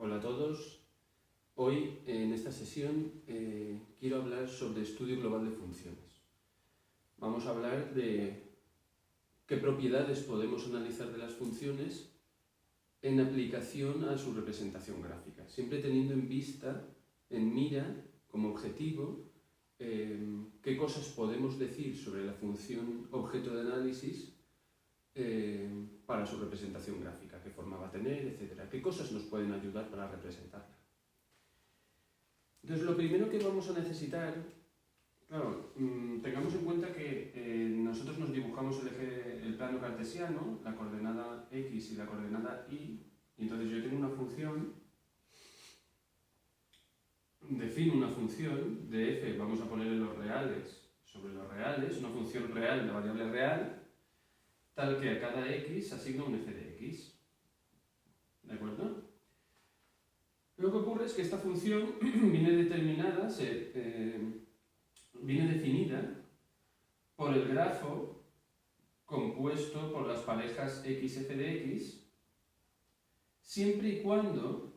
Hola a todos. Hoy, en esta sesión, quiero hablar sobre estudio global de funciones. Vamos a hablar de qué propiedades podemos analizar de las funciones en aplicación a su representación gráfica, siempre teniendo en vista, en mira, como objetivo, qué cosas podemos decir sobre la función objeto de análisis para su representación gráfica, qué forma va a tener, etc. Qué cosas nos pueden ayudar para representarla. Entonces, lo primero que vamos a necesitar, claro, tengamos en cuenta que nosotros nos dibujamos el plano cartesiano, la coordenada x y la coordenada y entonces yo tengo una función, defino una función de f, vamos a ponerle los reales sobre los reales, una función real de variable real, tal que a cada x asigna un f de x. ¿De acuerdo? Lo que ocurre es que esta función viene determinada, viene definida por el grafo compuesto por las parejas x, f de x, siempre y cuando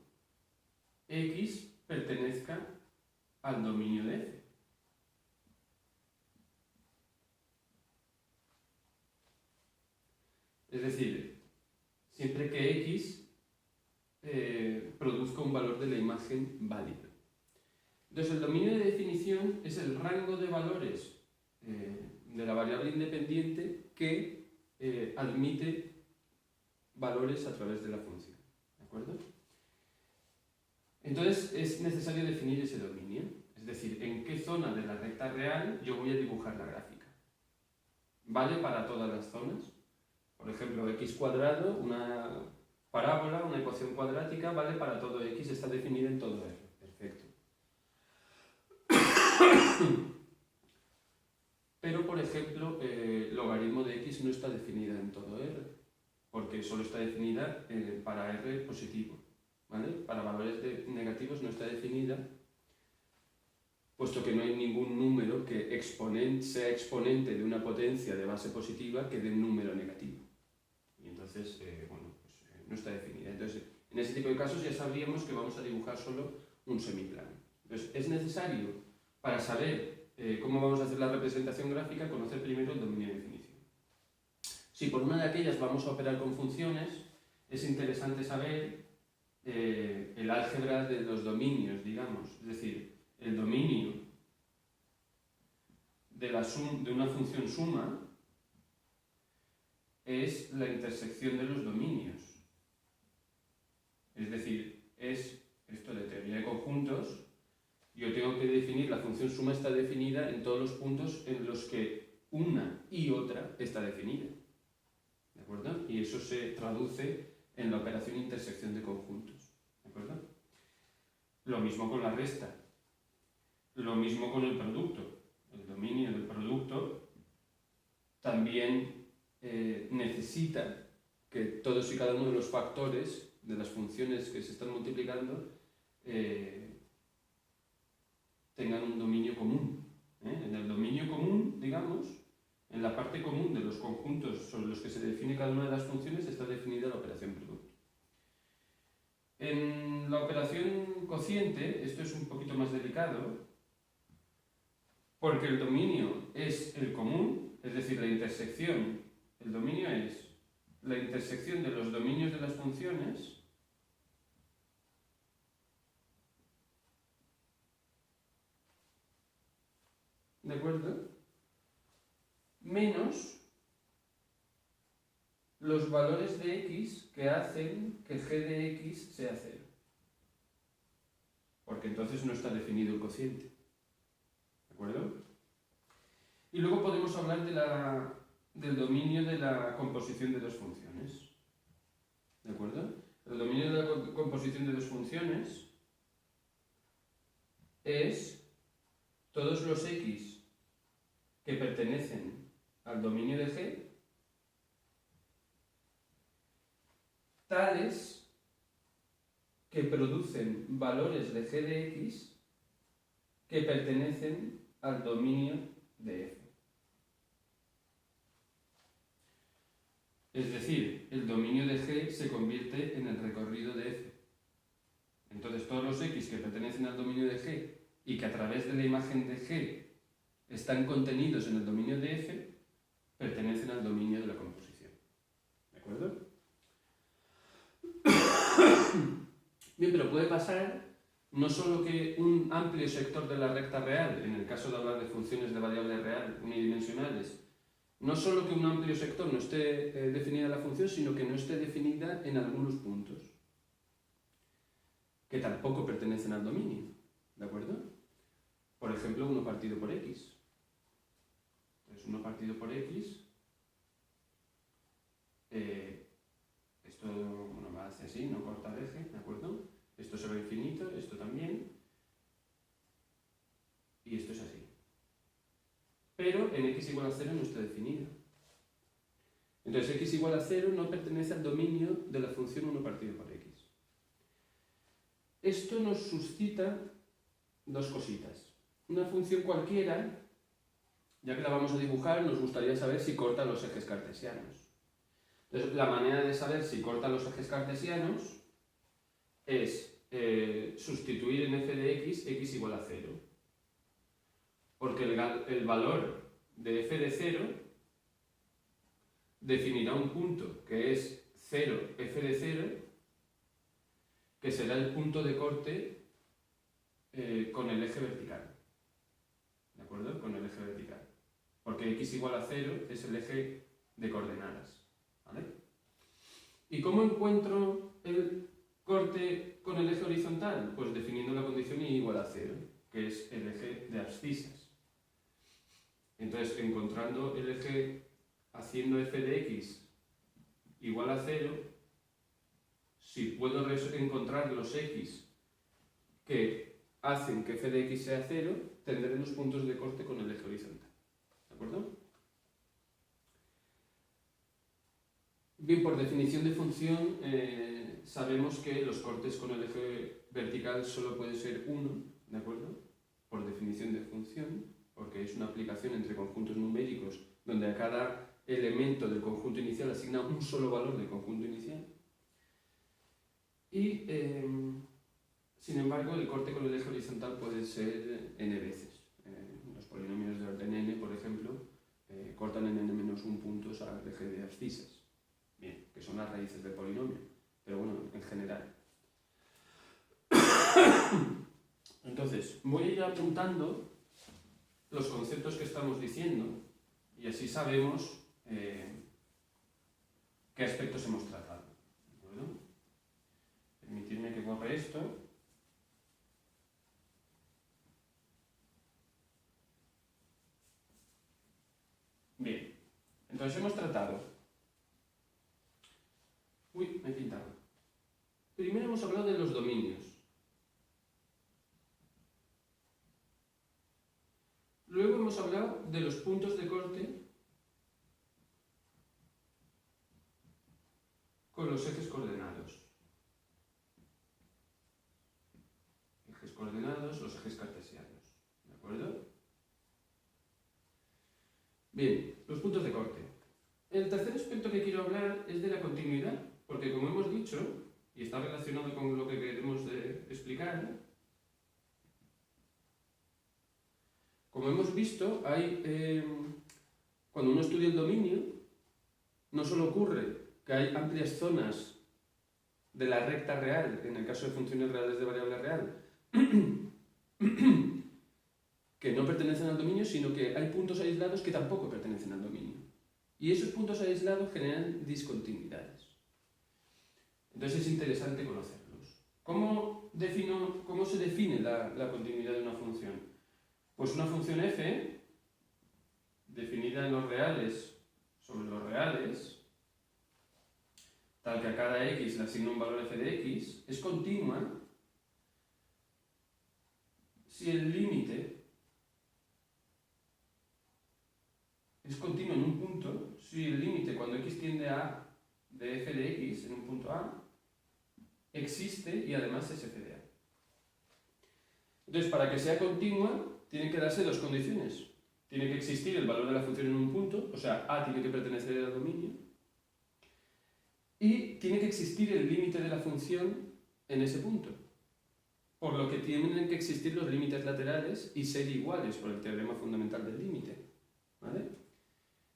x pertenezca al dominio de f. Es decir, siempre que x produzca un valor de la imagen válido. Entonces, el dominio de definición es el rango de valores de la variable independiente que admite valores a través de la función. ¿De acuerdo? Entonces, es necesario definir ese dominio, es decir, en qué zona de la recta real yo voy a dibujar la gráfica. ¿Vale para todas las zonas? Por ejemplo, x cuadrado, una parábola, una ecuación cuadrática, vale para todo x, está definida en todo R. Perfecto. Pero, por ejemplo, logaritmo de x no está definida en todo R, porque solo está definida para R positivo. ¿Vale? Para valores negativos no está definida, puesto que no hay ningún número que sea exponente de una potencia de base positiva que dé un número negativo. Y entonces, no está definida. Entonces, en ese tipo de casos ya sabríamos que vamos a dibujar solo un semiplano. Entonces, es necesario, para saber cómo vamos a hacer la representación gráfica, conocer primero el dominio de definición. Si por una de aquellas vamos a operar con funciones, es interesante saber el álgebra de los dominios, digamos. Es decir, el dominio de una función suma es la intersección de los dominios. Es decir, es esto de teoría de conjuntos. Yo tengo que definir, la función suma está definida en todos los puntos en los que una y otra está definida. ¿De acuerdo? Y eso se traduce en la operación intersección de conjuntos. ¿De acuerdo? Lo mismo con la resta. Lo mismo con el producto. El dominio del producto también necesita que todos y cada uno de los factores de las funciones que se están multiplicando tengan un dominio común. En el dominio común, digamos, en la parte común de los conjuntos sobre los que se define cada una de las funciones está definida la operación producto. En la operación cociente, esto es un poquito más delicado, porque el dominio es el común, es decir, la intersección. El dominio es la intersección de los dominios de las funciones ¿de acuerdo? Menos los valores de x que hacen que g de x sea 0. Porque entonces no está definido el cociente. ¿De acuerdo? Y luego podemos hablar del dominio de la composición de dos funciones. ¿De acuerdo? El dominio de la composición de dos funciones es todos los x que pertenecen al dominio de G, tales que producen valores de G de X que pertenecen al dominio de F. Es decir, el dominio de G se convierte en el recorrido de F. Entonces, todos los x que pertenecen al dominio de G y que a través de la imagen de G están contenidos en el dominio de F, pertenecen al dominio de la composición. ¿De acuerdo? Bien, pero puede pasar no solo que un amplio sector de la recta real, en el caso de hablar de funciones de variable real unidimensionales, no solo que un amplio sector no esté definida la función, sino que no esté definida en algunos puntos, que tampoco pertenecen al dominio. ¿De acuerdo? Por ejemplo, 1 partido por x. Entonces, 1 partido por x, esto bueno, va hacia así, no corta el eje, ¿de acuerdo? Esto se va a infinito, esto también, y esto es así. Pero en x igual a 0 no está definido. Entonces, x igual a 0 no pertenece al dominio de la función 1 partido por x. Esto nos suscita dos cositas. Una función cualquiera, ya que la vamos a dibujar, nos gustaría saber si corta los ejes cartesianos. Entonces, la manera de saber si corta los ejes cartesianos es sustituir en f de x igual a 0. Porque el valor de f de 0 definirá un punto que es 0, f de 0, que será el punto de corte con el eje vertical. ¿De acuerdo? Con el eje vertical. Porque x igual a 0 es el eje de coordenadas. ¿Vale? ¿Y cómo encuentro el corte con el eje horizontal? Pues definiendo la condición y igual a 0, que es el eje de abscisas. Entonces, encontrando el eje haciendo f de x igual a 0, si puedo encontrar los x que hacen que f de x sea 0, tendré los puntos de corte con el eje horizontal. ¿De acuerdo? Bien, por definición de función, sabemos que los cortes con el eje vertical solo puede ser uno, ¿de acuerdo? Por definición de función, porque es una aplicación entre conjuntos numéricos donde a cada elemento del conjunto inicial asigna un solo valor del conjunto inicial. Y, sin embargo, el corte con el eje horizontal puede ser n veces. Los polinomios de orden n, por ejemplo, cortan en n-1 puntos al eje de abscisas. Bien, que son las raíces del polinomio, pero bueno, en general. Entonces, voy a ir apuntando los conceptos que estamos diciendo y así sabemos qué aspectos hemos tratado. ¿De acuerdo? Permitirme que borre esto. Bien, entonces hemos tratado. Uy, me he pintado. Primero hemos hablado de los dominios. Luego hemos hablado de los puntos de corte con los ejes coordenados. Ejes coordenados, los ejes cartesianos. ¿De acuerdo? Bien, los puntos de corte. El tercer aspecto que quiero hablar es de la continuidad, porque como hemos dicho, y está relacionado con lo que queremos explicar, como hemos visto, cuando uno estudia el dominio, no solo ocurre que hay amplias zonas de la recta real, en el caso de funciones reales de variable real, que no pertenecen al dominio, sino que hay puntos aislados que tampoco pertenecen al dominio. Y esos puntos aislados generan discontinuidades. Entonces es interesante conocerlos. ¿Cómo se define la continuidad de una función? Pues una función f, definida en los reales sobre los reales, tal que a cada x le asigna un valor f de x, es continua si el límite es continuo en un punto, si el límite cuando x tiende a A de f de x en un punto A existe y además es f de A. Entonces, para que sea continua, tienen que darse dos condiciones. Tiene que existir el valor de la función en un punto, o sea, A tiene que pertenecer al dominio, y tiene que existir el límite de la función en ese punto. por lo que tienen que existir los límites laterales y ser iguales por el teorema fundamental del límite. ¿Vale?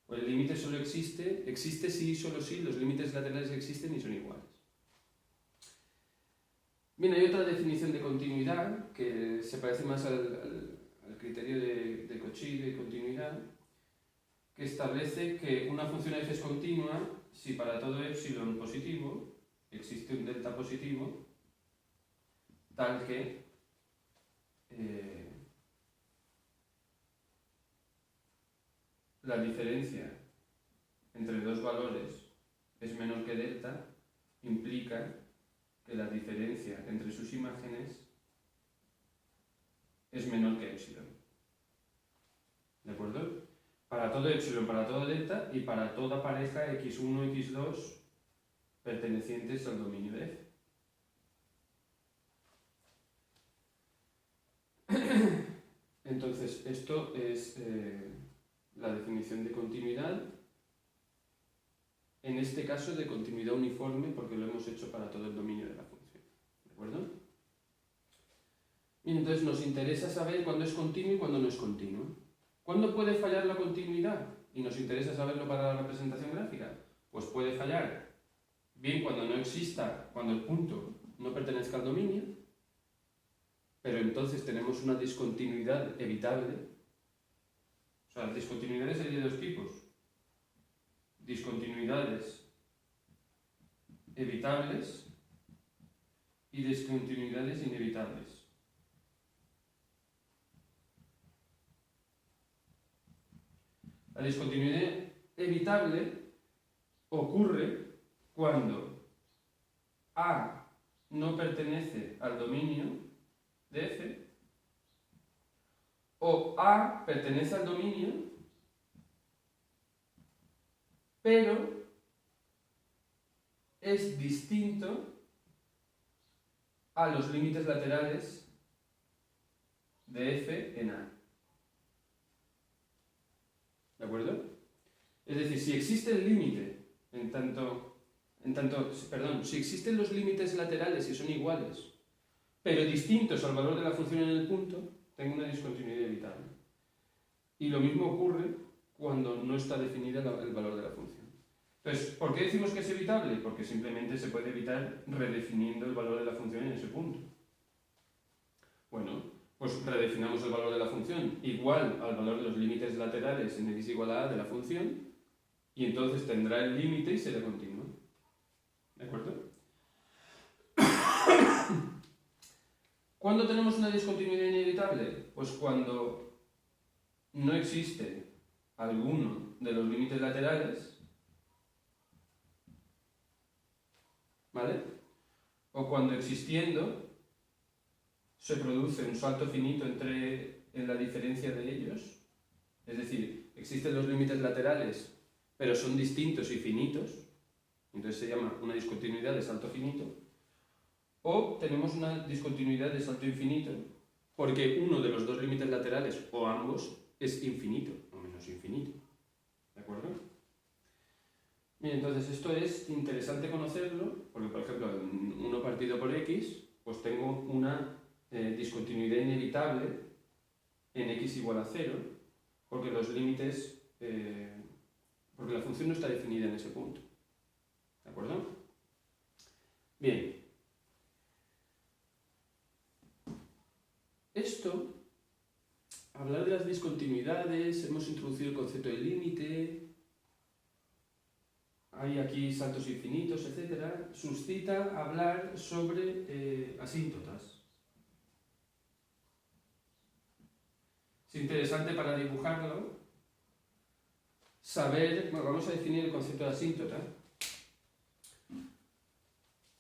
Pues el límite solo existe si y solo si los límites laterales existen y son iguales. Bien, hay otra definición de continuidad que se parece más al criterio de Cauchy de continuidad, que establece que una función f es continua si para todo epsilon positivo existe un delta positivo tal que la diferencia entre dos valores es menor que delta, implica que la diferencia entre sus imágenes es menor que epsilon. ¿De acuerdo? Para todo epsilon, para todo delta y para toda pareja x1, x2 pertenecientes al dominio de F. Entonces, esto es la definición de continuidad, en este caso de continuidad uniforme, porque lo hemos hecho para todo el dominio de la función. ¿De acuerdo? Bien, entonces nos interesa saber cuándo es continuo y cuándo no es continuo. ¿Cuándo puede fallar la continuidad? Y nos interesa saberlo para la representación gráfica. Pues puede fallar bien cuando no exista, cuando el punto no pertenezca al dominio, pero entonces tenemos una discontinuidad evitable. O sea, discontinuidades hay de dos tipos. Discontinuidades evitables y discontinuidades inevitables. La discontinuidad evitable ocurre cuando A no pertenece al dominio de F o A pertenece al dominio, pero es distinto a los límites laterales de F en A. ¿De acuerdo? Es decir, si existe el límite, si existen los límites laterales y son iguales, pero distintos al valor de la función en el punto, tengo una discontinuidad evitable. Y lo mismo ocurre cuando no está definida el valor de la función. Entonces, ¿por qué decimos que es evitable? Porque simplemente se puede evitar redefiniendo el valor de la función en ese punto. Bueno, pues redefinamos el valor de la función igual al valor de los límites laterales en x igual a de la función, y entonces tendrá el límite y será continuo. ¿De acuerdo? ¿Cuándo tenemos una discontinuidad inevitable? Pues cuando no existe alguno de los límites laterales, ¿vale? O cuando existiendo se produce un salto finito en la diferencia de ellos, es decir, existen los límites laterales pero son distintos y finitos, entonces se llama una discontinuidad de salto finito, o tenemos una discontinuidad de salto infinito porque uno de los dos límites laterales o ambos es infinito o menos infinito. ¿De acuerdo? Bien, entonces esto es interesante conocerlo porque, por ejemplo, en 1 partido por x, pues tengo una discontinuidad inevitable en x igual a 0 porque los límites, porque la función no está definida en ese punto. ¿De acuerdo? Bien. Esto, hablar de las discontinuidades, hemos introducido el concepto de límite, hay aquí saltos infinitos, etc., suscita hablar sobre asíntotas. Es interesante para dibujarlo saber, bueno, vamos a definir el concepto de asíntota,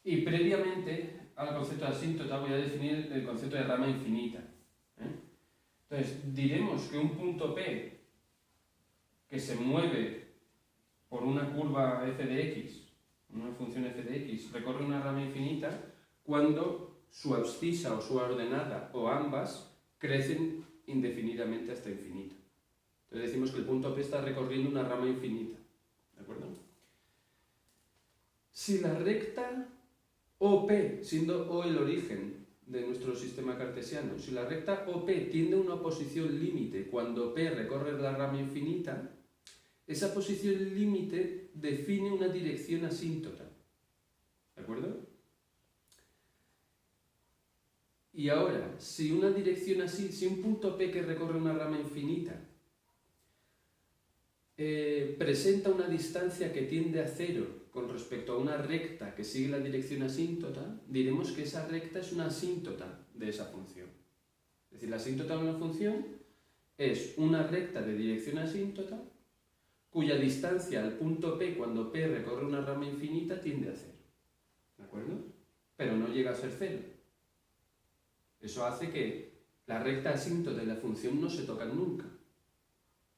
y previamente al concepto de asíntota voy a definir el concepto de rama infinita. Entonces, diremos que un punto P que se mueve por una curva f de x, una función f de x, recorre una rama infinita cuando su abscisa o su ordenada o ambas crecen indefinidamente hasta infinito. Entonces decimos que el punto P está recorriendo una rama infinita. ¿De acuerdo? Si la recta OP, siendo O el origen de nuestro sistema cartesiano, si la recta OP tiende a una posición límite cuando P recorre la rama infinita, esa posición límite define una dirección asíntota. ¿De acuerdo? Y ahora, si una dirección así, si un punto P que recorre una rama infinita presenta una distancia que tiende a cero con respecto a una recta que sigue la dirección asíntota, diremos que esa recta es una asíntota de esa función. Es decir, la asíntota de una función es una recta de dirección asíntota cuya distancia al punto P cuando P recorre una rama infinita tiende a cero. ¿De acuerdo? Pero no llega a ser cero. Eso hace que la recta asíntota de la función no se tocan nunca.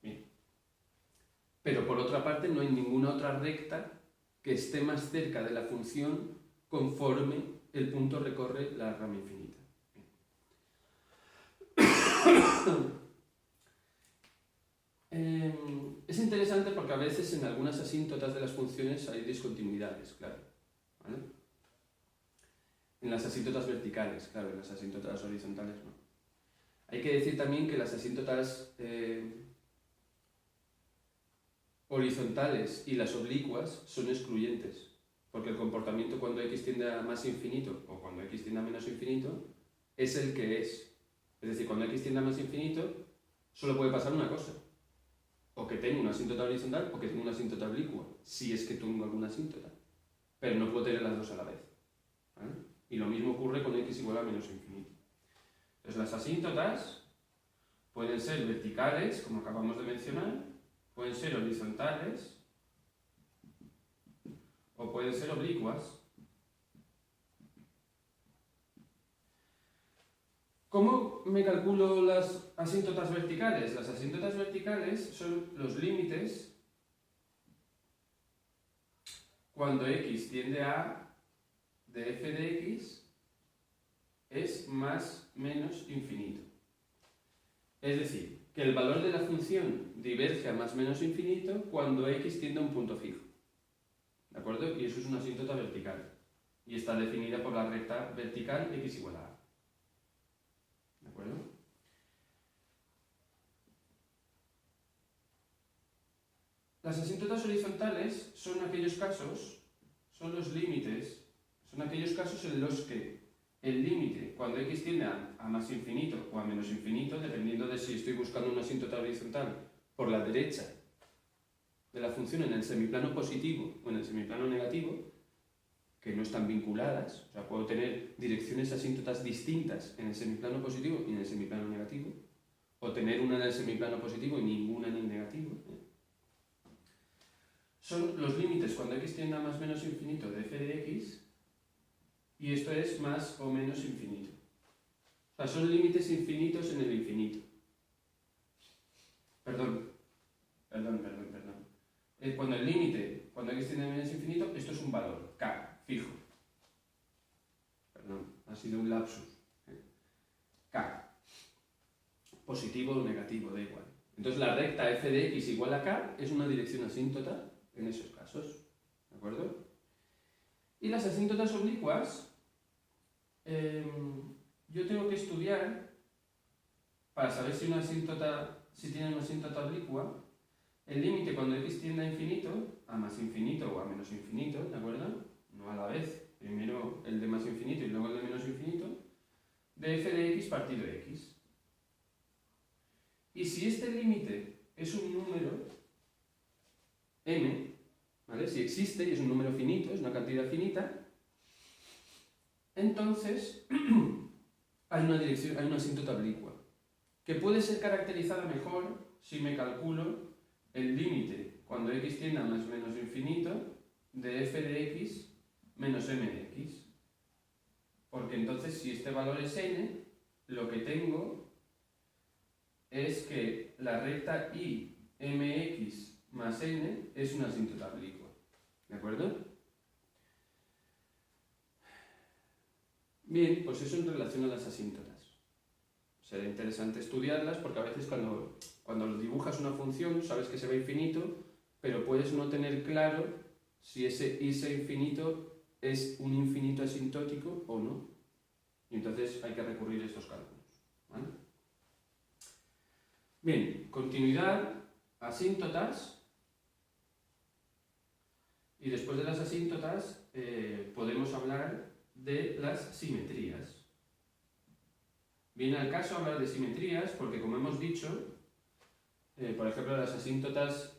Bien. Pero por otra parte no hay ninguna otra recta que esté más cerca de la función conforme el punto recorre la rama infinita. Es interesante porque a veces en algunas asíntotas de las funciones hay discontinuidades, claro. ¿Vale? En las asíntotas verticales, claro, en las asíntotas horizontales no. Hay que decir también que las asíntotas horizontales y las oblicuas son excluyentes, porque el comportamiento cuando x tiende a más infinito o cuando x tiende a menos infinito es el que es. Es decir, cuando x tiende a más infinito solo puede pasar una cosa, o que tenga una asíntota horizontal o que tenga una asíntota oblicua, si es que tengo alguna asíntota, pero no puedo tener las dos a la vez. ¿Vale? Y lo mismo ocurre con x igual a menos infinito. Entonces las asíntotas pueden ser verticales, como acabamos de mencionar, pueden ser horizontales o pueden ser oblicuas. ¿Cómo me calculo las asíntotas verticales? Las asíntotas verticales son los límites cuando x tiende a de f de x es más menos infinito. Es decir, que el valor de la función diverge a más menos infinito cuando x tiende a un punto fijo. ¿De acuerdo? Y eso es una asíntota vertical. Y está definida por la recta vertical x igual a a. ¿De acuerdo? Las asíntotas horizontales son aquellos casos, son los límites, son aquellos casos en los que el límite, cuando x tiende a más infinito o a menos infinito, dependiendo de si estoy buscando una asíntota horizontal por la derecha de la función en el semiplano positivo o en el semiplano negativo, que no están vinculadas, o sea, puedo tener direcciones asíntotas distintas en el semiplano positivo y en el semiplano negativo, o tener una en el semiplano positivo y ninguna en el negativo. Son los límites cuando x tiende a más menos infinito de f de x, y esto es más o menos infinito. O sea, son límites infinitos en el infinito. Perdón. Cuando el límite, cuando x tiende a menos infinito, esto es un valor, k, fijo. Perdón, ha sido un lapsus. K. Positivo o negativo, da igual. Entonces la recta f de x igual a k es una dirección asíntota en esos casos. ¿De acuerdo? Y las asíntotas oblicuas, yo tengo que estudiar para saber si tiene una asíntota oblicua, el límite cuando x tiende a infinito, a más infinito o a menos infinito, ¿de acuerdo? No a la vez, primero el de más infinito y luego el de menos infinito, de f de x partido de x. Y si este límite es un número m, ¿vale? Si existe y es un número finito, es una cantidad finita, entonces hay una asíntota oblicua, que puede ser caracterizada mejor si me calculo el límite cuando x tiende a más o menos infinito de f de x menos m de x. Porque entonces si este valor es n, lo que tengo es que la recta i mx más n es una asíntota oblicua. ¿De acuerdo? Bien, pues eso en relación a las asíntotas. Será interesante estudiarlas porque a veces cuando dibujas una función sabes que se va a infinito, pero puedes no tener claro si ese infinito es un infinito asintótico o no. Y entonces hay que recurrir a estos cálculos, ¿vale? Bien, continuidad, asíntotas. Y después de las asíntotas podemos hablar de las simetrías. Viene al caso hablar de simetrías porque, como hemos dicho, por ejemplo, las asíntotas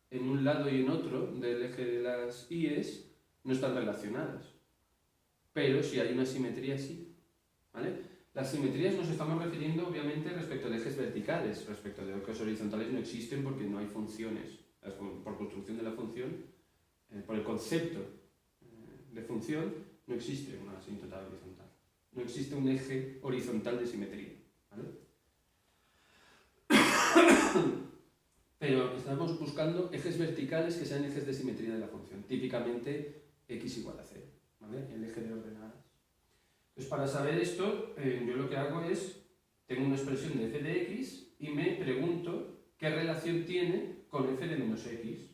en un lado y en otro del eje de las íes no están relacionadas. Pero si hay una simetría, sí, ¿vale? Las simetrías nos estamos refiriendo, obviamente, respecto de ejes verticales. Respecto de ejes horizontales no existen porque no hay funciones. Por construcción de la función, por el concepto de función, no existe una asíntota horizontal. No existe un eje horizontal de simetría, ¿vale? Pero estamos buscando ejes verticales que sean ejes de simetría de la función. Típicamente x igual a 0, ¿vale? El eje de ordenadas. Pues para saber esto, yo lo que hago es, tengo una expresión de f de x y me pregunto qué relación tiene con f de menos x.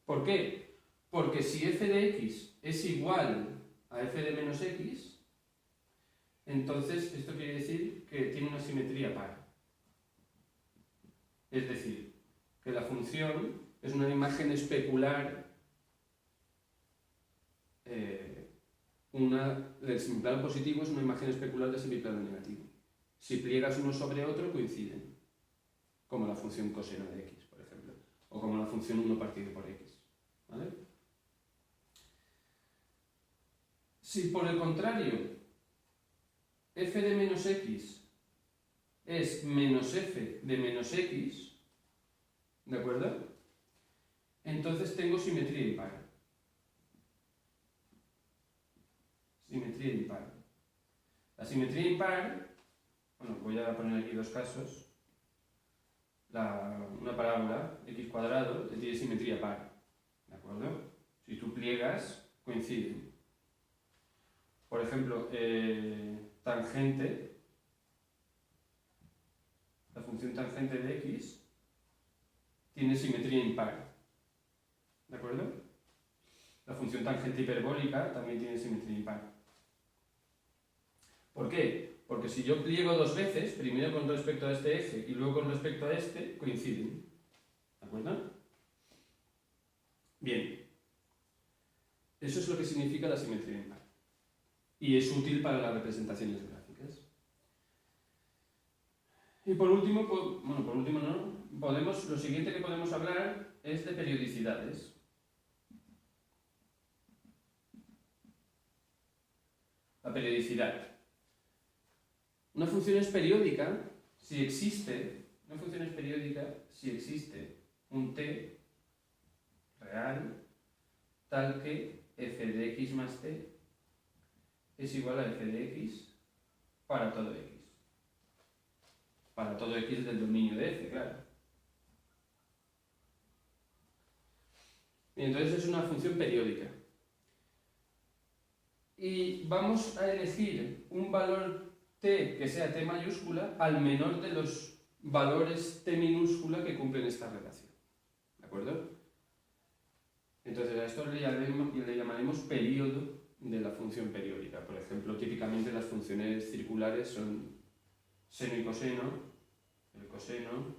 ¿Por qué? Porque si f de x es igual a f de menos x, entonces esto quiere decir que tiene una simetría par. Es decir, que la función es una imagen especular, el semiplano positivo es una imagen especular del semiplano negativo. Si pliegas uno sobre otro, coinciden, como la función coseno de x, por ejemplo, o como la función 1 partido por x, ¿vale? Si por el contrario f de menos x es menos f de menos x, ¿de acuerdo? Entonces tengo simetría impar. Simetría impar. La simetría impar, bueno, voy a poner aquí dos casos. Una parábola, x cuadrado, tiene simetría par, ¿de acuerdo? Si tú pliegas, coinciden. Por ejemplo, tangente, la función tangente de x tiene simetría impar, ¿de acuerdo? La función tangente hiperbólica también tiene simetría impar. ¿Por qué? Porque si yo pliego dos veces, primero con respecto a este eje y luego con respecto a este, coinciden, ¿de acuerdo? Bien, eso es lo que significa la simetría impar. Y es útil para las representaciones gráficas. Y por último, lo siguiente que podemos hablar es de periodicidades. La periodicidad. Una función es periódica si existe un t real tal que f de x más t es igual a f de x para todo x. Para todo x del dominio de f, claro. Y entonces es una función periódica. Y vamos a elegir un valor t que sea t mayúscula al menor de los valores t minúscula que cumplen esta relación. ¿De acuerdo? Entonces a esto le llamaremos periodo de la función periódica. Por ejemplo, típicamente las funciones circulares son seno y coseno. El coseno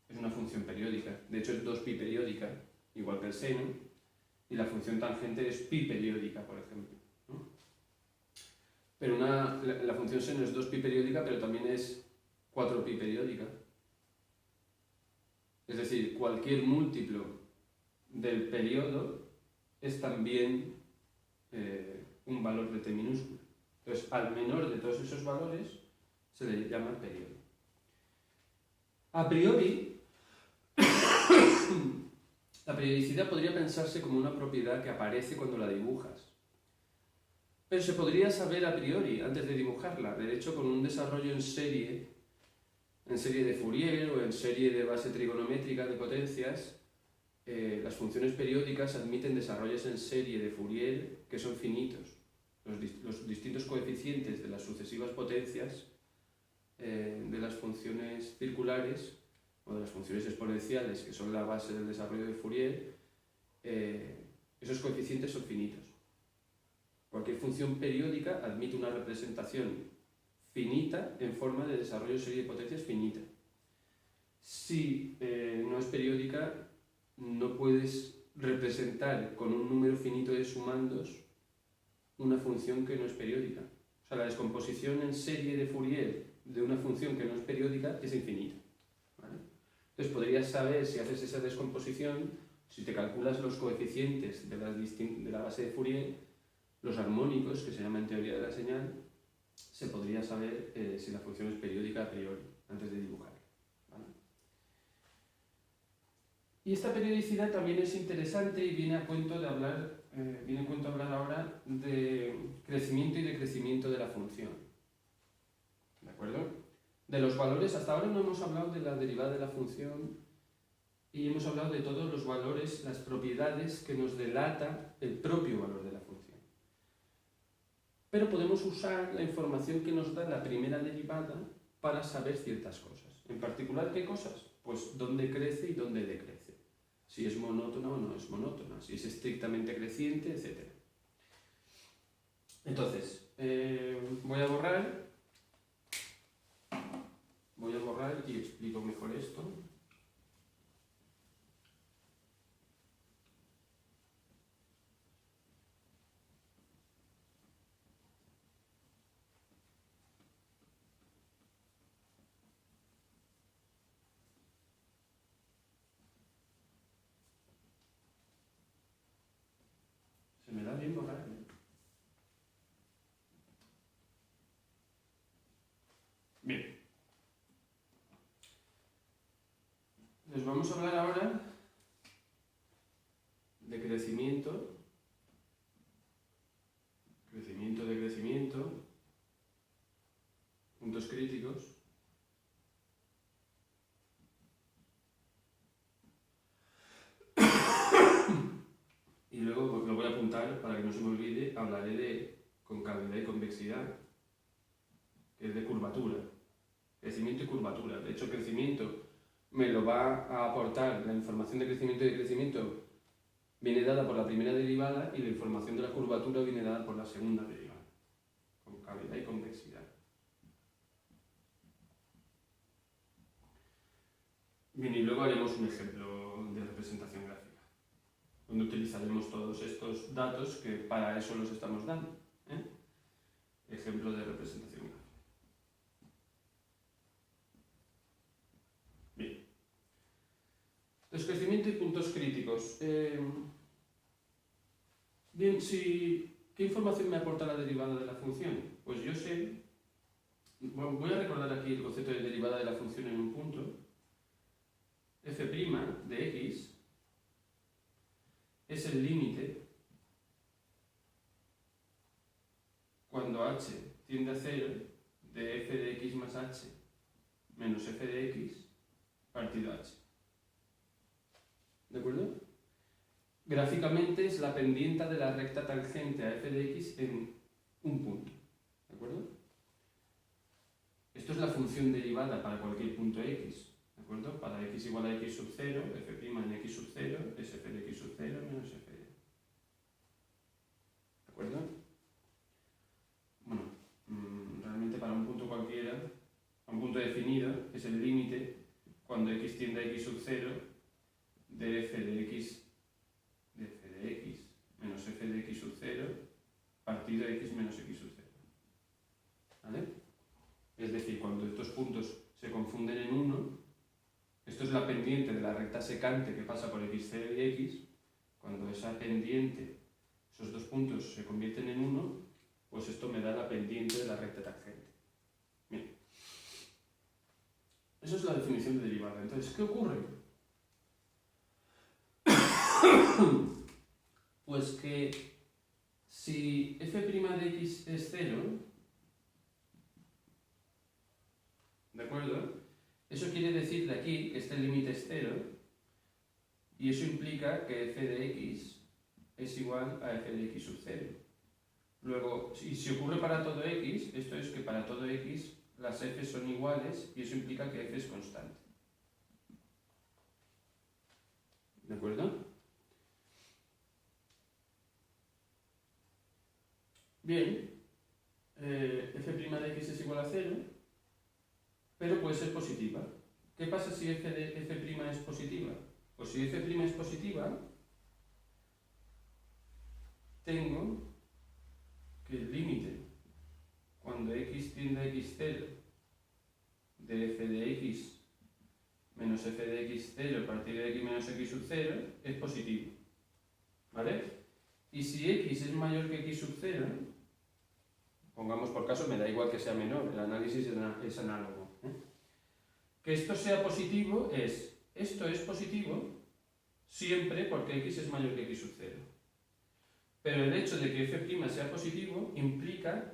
es una función periódica. De hecho es 2pi periódica, igual que el seno. Y la función tangente es pi periódica, por ejemplo, ¿no? Pero la función seno es 2pi periódica, pero también es 4pi periódica. Es decir, cualquier múltiplo del periodo es también un valor de t minúscula. Entonces, al menor de todos esos valores se le llama periodo. A priori, la periodicidad podría pensarse como una propiedad que aparece cuando la dibujas. Pero se podría saber a priori, antes de dibujarla. De hecho, con un desarrollo en serie de Fourier o en serie de base trigonométrica de potencias, las funciones periódicas admiten desarrollos en serie de Fourier que son finitos. Los distintos coeficientes de las sucesivas potencias de las funciones circulares o de las funciones exponenciales, que son la base del desarrollo de Fourier, esos coeficientes son finitos. Cualquier función periódica admite una representación finita en forma de desarrollo de serie de potencias finita. Si no es periódica, no puedes representar con un número finito de sumandos una función que no es periódica. O sea, la descomposición en serie de Fourier de una función que no es periódica es infinita, ¿vale? Entonces podrías saber, si haces esa descomposición, si te calculas los coeficientes de la base de Fourier, los armónicos, que se llama en teoría de la señal, se podría saber si la función es periódica a priori, antes de dibujarla, ¿vale? Y esta periodicidad también es interesante y viene a cuento hablar ahora de crecimiento y decrecimiento de la función. ¿De acuerdo? De los valores, hasta ahora no hemos hablado de la derivada de la función y hemos hablado de todos los valores, las propiedades que nos delata el propio valor de la función. Pero podemos usar la información que nos da la primera derivada para saber ciertas cosas. En particular, ¿qué cosas? Pues dónde crece y dónde decrece. Si es monótona o no es monótona, si es estrictamente creciente, etc. Entonces, voy a borrar y explico mejor esto. Se me da bien borrar, ¿eh? Bien. Nos vamos a hablar ahora de crecimiento, de crecimiento, puntos críticos, y luego pues, lo voy a apuntar para que no se me olvide, hablaré de concavidad y convexidad, que es de curvatura, crecimiento y curvatura. De hecho, crecimiento me lo va a aportar, la información de crecimiento y decrecimiento viene dada por la primera derivada y la información de la curvatura viene dada por la segunda derivada, concavidad y convexidad. Bien, y luego haremos un ejemplo de representación gráfica, donde utilizaremos todos estos datos que para eso los estamos dando, ¿eh? Ejemplo de representación gráfica. Bien. Entonces, crecimiento y puntos críticos. Bien, ¿qué información me aporta la derivada de la función? Pues yo sé, voy a recordar aquí el concepto de derivada de la función en un punto. F' de x es el límite cuando h tiende a 0 de f de x más h menos f de x partido h. ¿De acuerdo? Gráficamente es la pendiente de la recta tangente a f de x en un punto. ¿De acuerdo? Esto es la función derivada para cualquier punto x. ¿De acuerdo? Para x igual a x sub 0, f' en x sub 0 es f de x sub 0 menos f de. ¿De acuerdo? Bueno, realmente para un punto cualquiera, un punto definido, es el límite cuando x tiende a x sub 0 de f de x menos f de x sub 0 partido x menos x sub 0. ¿Vale? Es decir, cuando estos puntos se confunden en 1, esto es la pendiente de la recta secante que pasa por x0 y x, cuando esa pendiente, esos dos puntos se convierten en 1, pues esto me da la pendiente de la recta tangente. Bien. Esa es la definición de derivada. Entonces, ¿qué ocurre? Pues que si f' de x es 0, ¿de acuerdo? Eso quiere decir de aquí que este límite es 0 y eso implica que f de x es igual a f de x sub 0. Luego, si ocurre para todo x, esto es que para todo x las f son iguales y eso implica que f es constante. ¿De acuerdo? Bien, f' de x es igual a 0, pero puede ser positiva. ¿Qué pasa si f de f' es positiva? Pues si f' es positiva, tengo que el límite cuando x tiende a x0 de f de x menos f de x0 a partir de x menos x sub 0 es positivo. ¿Vale? Y si x es mayor que x sub 0, pongamos por caso, me da igual que sea menor, el análisis es análogo. Que esto sea positivo esto es positivo siempre porque x es mayor que x sub 0. Pero el hecho de que f' sea positivo implica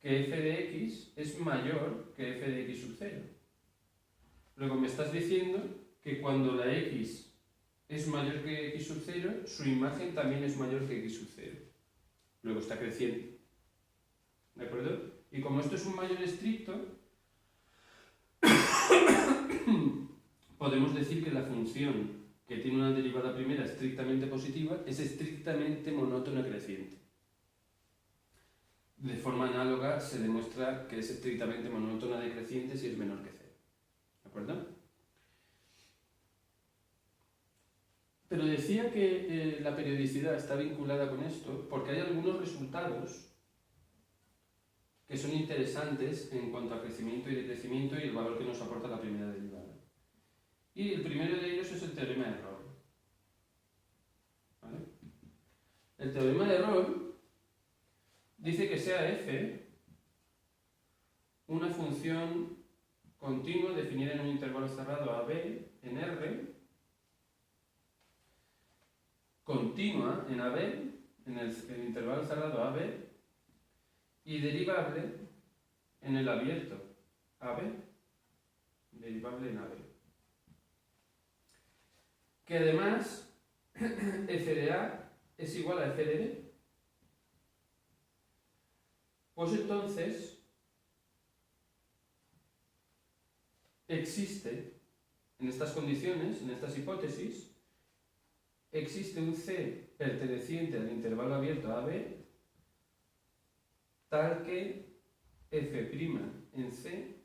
que f de x es mayor que f de x sub 0. Luego me estás diciendo que cuando la x es mayor que x sub 0, su imagen también es mayor que x sub 0. Luego está creciendo. ¿De acuerdo? Y como esto es un mayor estricto, podemos decir que la función que tiene una derivada primera estrictamente positiva es estrictamente monótona creciente. De forma análoga se demuestra que es estrictamente monótona decreciente si es menor que 0. ¿De acuerdo? Pero decía que la periodicidad está vinculada con esto porque hay algunos resultados que son interesantes en cuanto a crecimiento y decrecimiento y el valor que nos aporta la primera derivada. Y el primero de ellos es el teorema de Rolle. ¿Vale? El teorema de Rolle dice que sea f una función continua definida en un intervalo cerrado a b en R, continua en AB, en el intervalo cerrado AB, y derivable en el abierto AB, derivable en AB. Que además f de A es igual a f de B. Pues entonces existe, en estas condiciones, en estas hipótesis, existe un C perteneciente al intervalo abierto AB tal que f' en C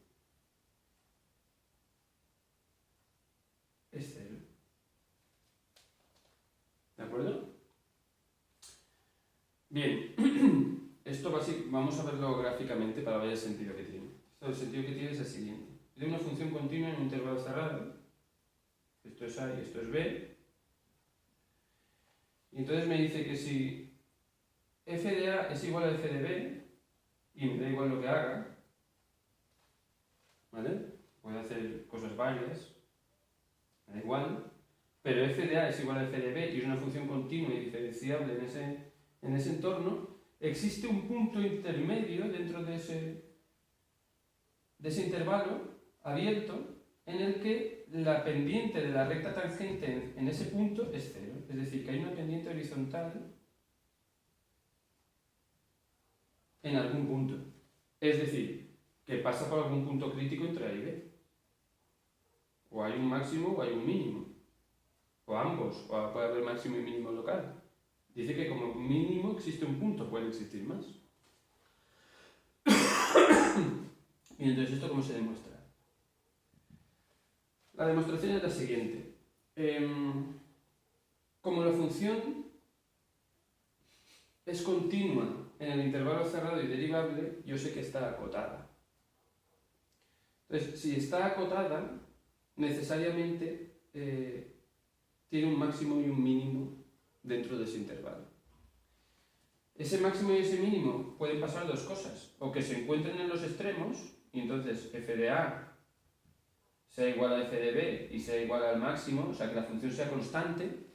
es 0. ¿De acuerdo? Bien, esto vamos a verlo gráficamente para ver el sentido que tiene. El sentido que tiene es el siguiente. De una función continua en un intervalo cerrado, esto es A y esto es B, y entonces me dice que si f de A es igual a f de B, y me da igual lo que haga, ¿vale? Puedo hacer cosas varias, me da igual, pero f de A es igual a f de B y es una función continua y diferenciable en ese entorno, existe un punto intermedio dentro de ese intervalo abierto en el que la pendiente de la recta tangente en ese punto es 0. Es decir, que hay una pendiente horizontal en algún punto. Es decir, que pasa por algún punto crítico entre A y B. O hay un máximo o hay un mínimo. O ambos. O puede haber máximo y mínimo local. Dice que como mínimo existe un punto, pueden existir más. Y entonces, ¿esto cómo se demuestra? La demostración es la siguiente. Como la función es continua en el intervalo cerrado y derivable, yo sé que está acotada. Entonces, si está acotada, necesariamente tiene un máximo y un mínimo dentro de ese intervalo. Ese máximo y ese mínimo pueden pasar dos cosas. O que se encuentren en los extremos, y entonces f de A sea igual a f de B y sea igual al máximo, o sea que la función sea constante,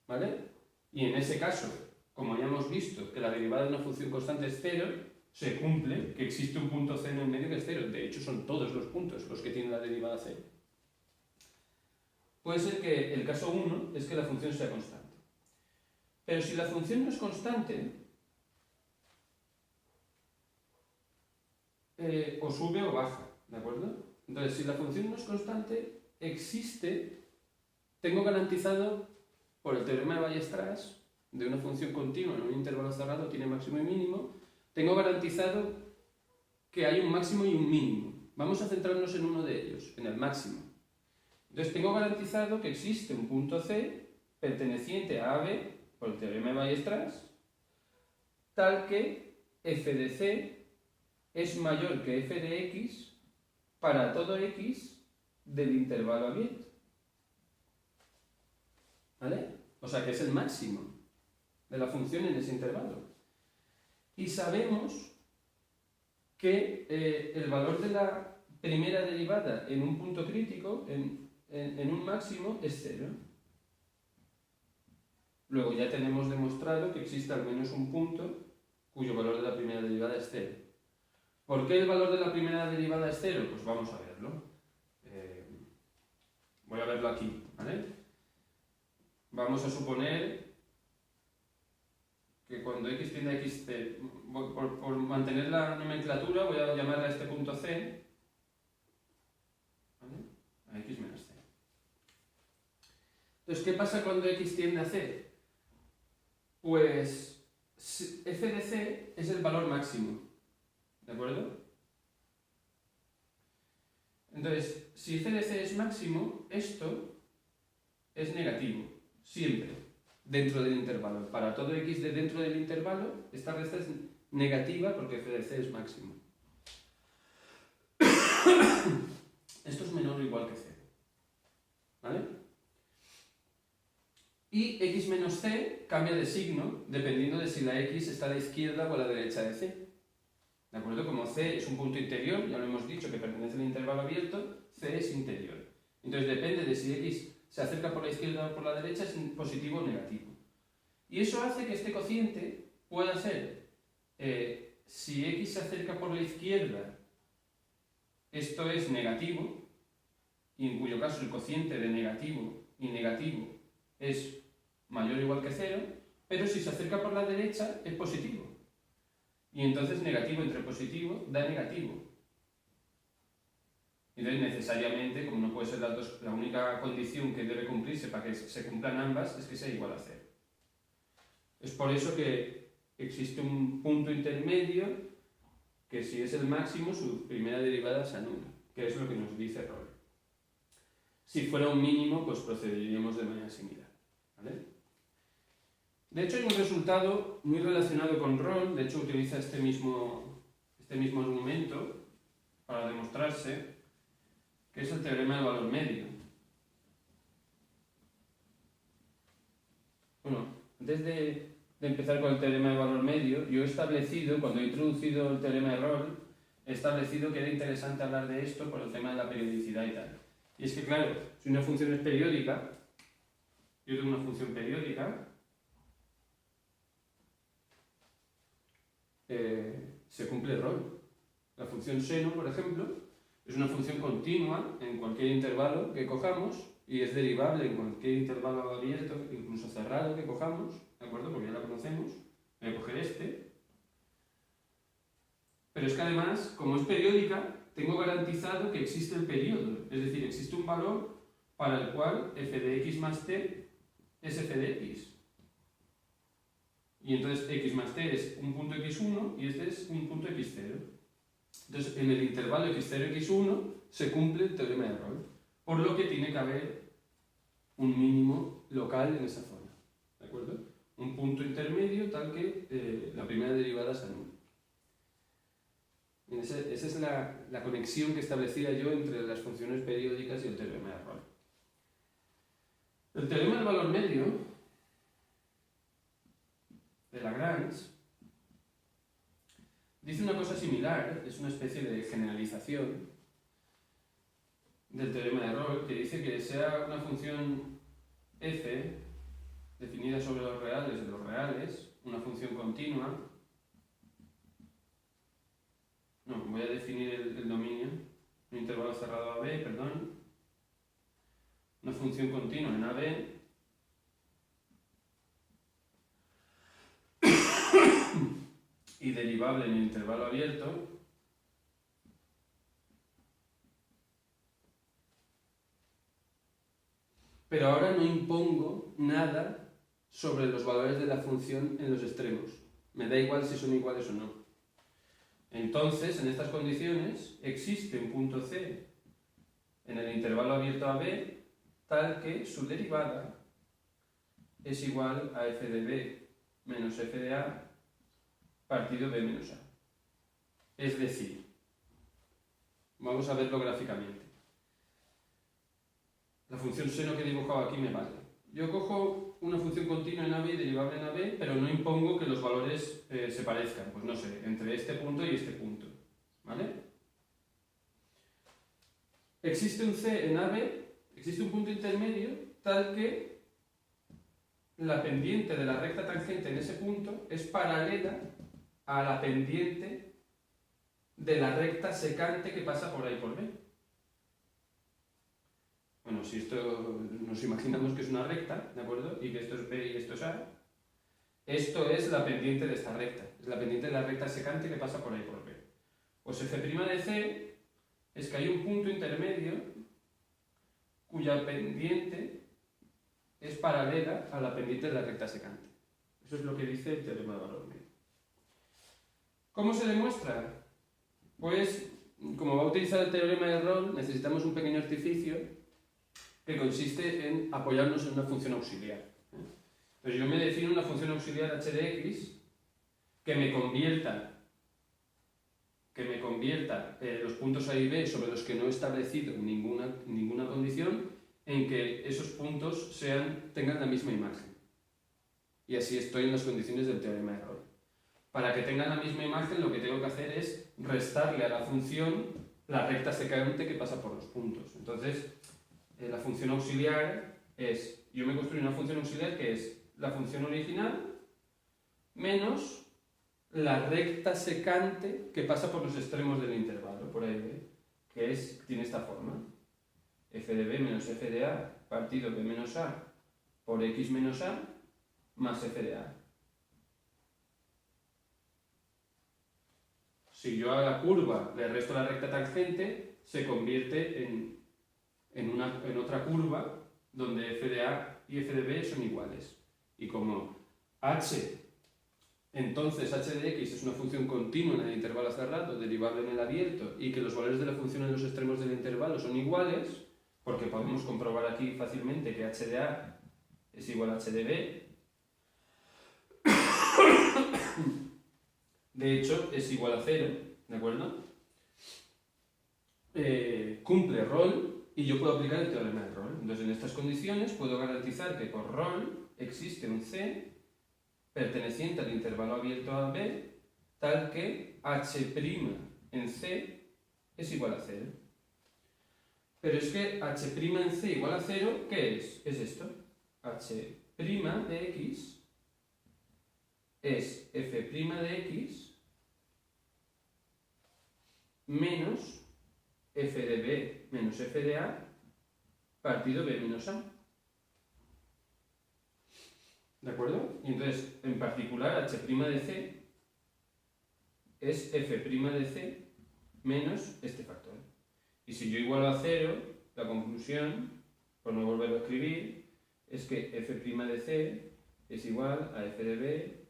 ¿vale? Y en ese caso, como ya hemos visto que la derivada de una función constante es 0, se cumple que existe un punto C en el medio que es 0. De hecho, son todos los puntos los que tienen la derivada 0. Puede ser que el caso 1 es que la función sea constante. Pero si la función no es constante, o sube o baja, ¿de acuerdo? Entonces, si la función no es constante, tengo garantizado por el teorema de Weierstrass, de una función continua en un intervalo cerrado tiene máximo y mínimo, tengo garantizado que hay un máximo y un mínimo. Vamos a centrarnos en uno de ellos, en el máximo. Entonces tengo garantizado que existe un punto C perteneciente a AB, por el teorema de Weierstrass, tal que f de C es mayor que f de X para todo X del intervalo abierto. ¿Vale? O sea que es el máximo de la función en ese intervalo. Y sabemos que el valor de la primera derivada en un punto crítico, en un máximo, es 0. Luego ya tenemos demostrado que existe al menos un punto cuyo valor de la primera derivada es 0. ¿Por qué el valor de la primera derivada es 0? Pues vamos a verlo. Voy a verlo aquí, ¿vale? Vamos a suponer que cuando x tiende a x, por mantener la nomenclatura, voy a llamarle a este punto C, ¿vale? A x menos c. Entonces, ¿qué pasa cuando x tiende a c? Pues f de c es el valor máximo, ¿de acuerdo? Entonces, si f de c es máximo, esto es negativo, siempre. Dentro del intervalo. Para todo x de dentro del intervalo, esta resta es negativa porque f de c es máximo. Esto es menor o igual que 0. ¿Vale? Y x menos c cambia de signo dependiendo de si la x está a la izquierda o a la derecha de c. ¿De acuerdo? Como c es un punto interior, ya lo hemos dicho que pertenece al intervalo abierto, c es interior. Entonces depende de si x se acerca por la izquierda o por la derecha, es positivo o negativo. Y eso hace que este cociente pueda ser, si x se acerca por la izquierda, esto es negativo, y en cuyo caso el cociente de negativo y negativo es mayor o igual que 0, pero si se acerca por la derecha es positivo. Y entonces negativo entre positivo da negativo. Entonces necesariamente, como no puede ser las dos, la única condición que debe cumplirse para que se cumplan ambas es que sea igual a 0. Es por eso que existe un punto intermedio que si es el máximo, su primera derivada se anula, que es lo que nos dice Rolle. Si fuera un mínimo, pues procederíamos de manera similar, ¿vale? De hecho, hay un resultado muy relacionado con Rolle, de hecho utiliza este mismo argumento para demostrarse, que es el teorema del valor medio. Bueno, antes de empezar con el teorema de valor medio, yo he establecido, cuando he introducido el teorema de Rolle, he establecido que era interesante hablar de esto por el tema de la periodicidad y tal. Y es que, claro, si una función es periódica, yo tengo una función periódica, se cumple Rolle. La función seno, por ejemplo, es una función continua en cualquier intervalo que cojamos y es derivable en cualquier intervalo abierto, incluso cerrado que cojamos, ¿de acuerdo? Porque ya la conocemos. Voy a coger este. Pero es que además, como es periódica, tengo garantizado que existe el periodo. Es decir, existe un valor para el cual f de x más t es f de x. Y entonces x más t es un punto x1 y este es un punto x0. Entonces, en el intervalo x0, x1 se cumple el teorema de Rolle, por lo que tiene que haber un mínimo local en esa zona, ¿de acuerdo? Un punto intermedio tal que la primera derivada se anula. Esa es la conexión que establecía yo entre las funciones periódicas y el teorema de Rolle. El teorema del valor medio de Lagrange dice una cosa similar, es una especie de generalización del teorema de Rolle, que dice que sea una función f definida sobre los reales de los reales, una función continua. No, voy a definir el dominio, un intervalo cerrado AB, perdón. Una función continua en AB. Y derivable en el intervalo abierto. Pero ahora no impongo nada sobre los valores de la función en los extremos. Me da igual si son iguales o no. Entonces, en estas condiciones, existe un punto C en el intervalo abierto a B tal que su derivada es igual a f de b menos f de a partido b menos a. Es decir, vamos a verlo gráficamente. La función seno que he dibujado aquí me vale. Yo cojo una función continua en AB y derivable en AB, pero no impongo que los valores se parezcan, pues no sé, entre este punto y este punto. ¿Vale? Existe un C en AB, existe un punto intermedio tal que la pendiente de la recta tangente en ese punto es paralela a la pendiente de la recta secante que pasa por ahí por B. Bueno, si esto nos imaginamos que es una recta, ¿de acuerdo? Y que esto es B y esto es A, esto es la pendiente de esta recta, es la pendiente de la recta secante que pasa por ahí por B. Pues f' de C es que hay un punto intermedio cuya pendiente es paralela a la pendiente de la recta secante. Eso es lo que dice el teorema de valor medio. ¿Cómo se demuestra? Pues, como va a utilizar el teorema de Rolle, necesitamos un pequeño artificio que consiste en apoyarnos en una función auxiliar. Entonces yo me defino una función auxiliar h de x que me convierta los puntos A y B sobre los que no he establecido ninguna condición en que esos puntos tengan la misma imagen. Y así estoy en las condiciones del teorema de Rolle. Para que tengan la misma imagen, lo que tengo que hacer es restarle a la función la recta secante que pasa por los puntos. Entonces, la función auxiliar yo me construyo una función auxiliar que es la función original menos la recta secante que pasa por los extremos del intervalo, por ahí, que tiene esta forma. F de b menos f de a partido b menos a por x menos a más f de a. Si yo a la curva le resto la recta tangente, se convierte en otra curva donde f de a y f de b son iguales. Y como entonces h de x es una función continua en el intervalo cerrado, derivable en el abierto, y que los valores de la función en los extremos del intervalo son iguales, porque podemos comprobar aquí fácilmente que h de a es igual a h de b. De hecho, es igual a 0, ¿de acuerdo? Cumple Rolle y yo puedo aplicar el teorema de Rolle. Entonces, en estas condiciones puedo garantizar que por Rolle existe un C perteneciente al intervalo abierto a B tal que h' en C es igual a 0. Pero es que h' en C igual a 0, ¿qué es? Es esto. h' de x es f' de x menos f de b menos f de a partido b menos a. ¿De acuerdo? Y entonces, en particular, h' de c es f' de c menos este factor. Y si yo igualo a 0, la conclusión, por no volverlo a escribir, es que f' de c es igual a f de b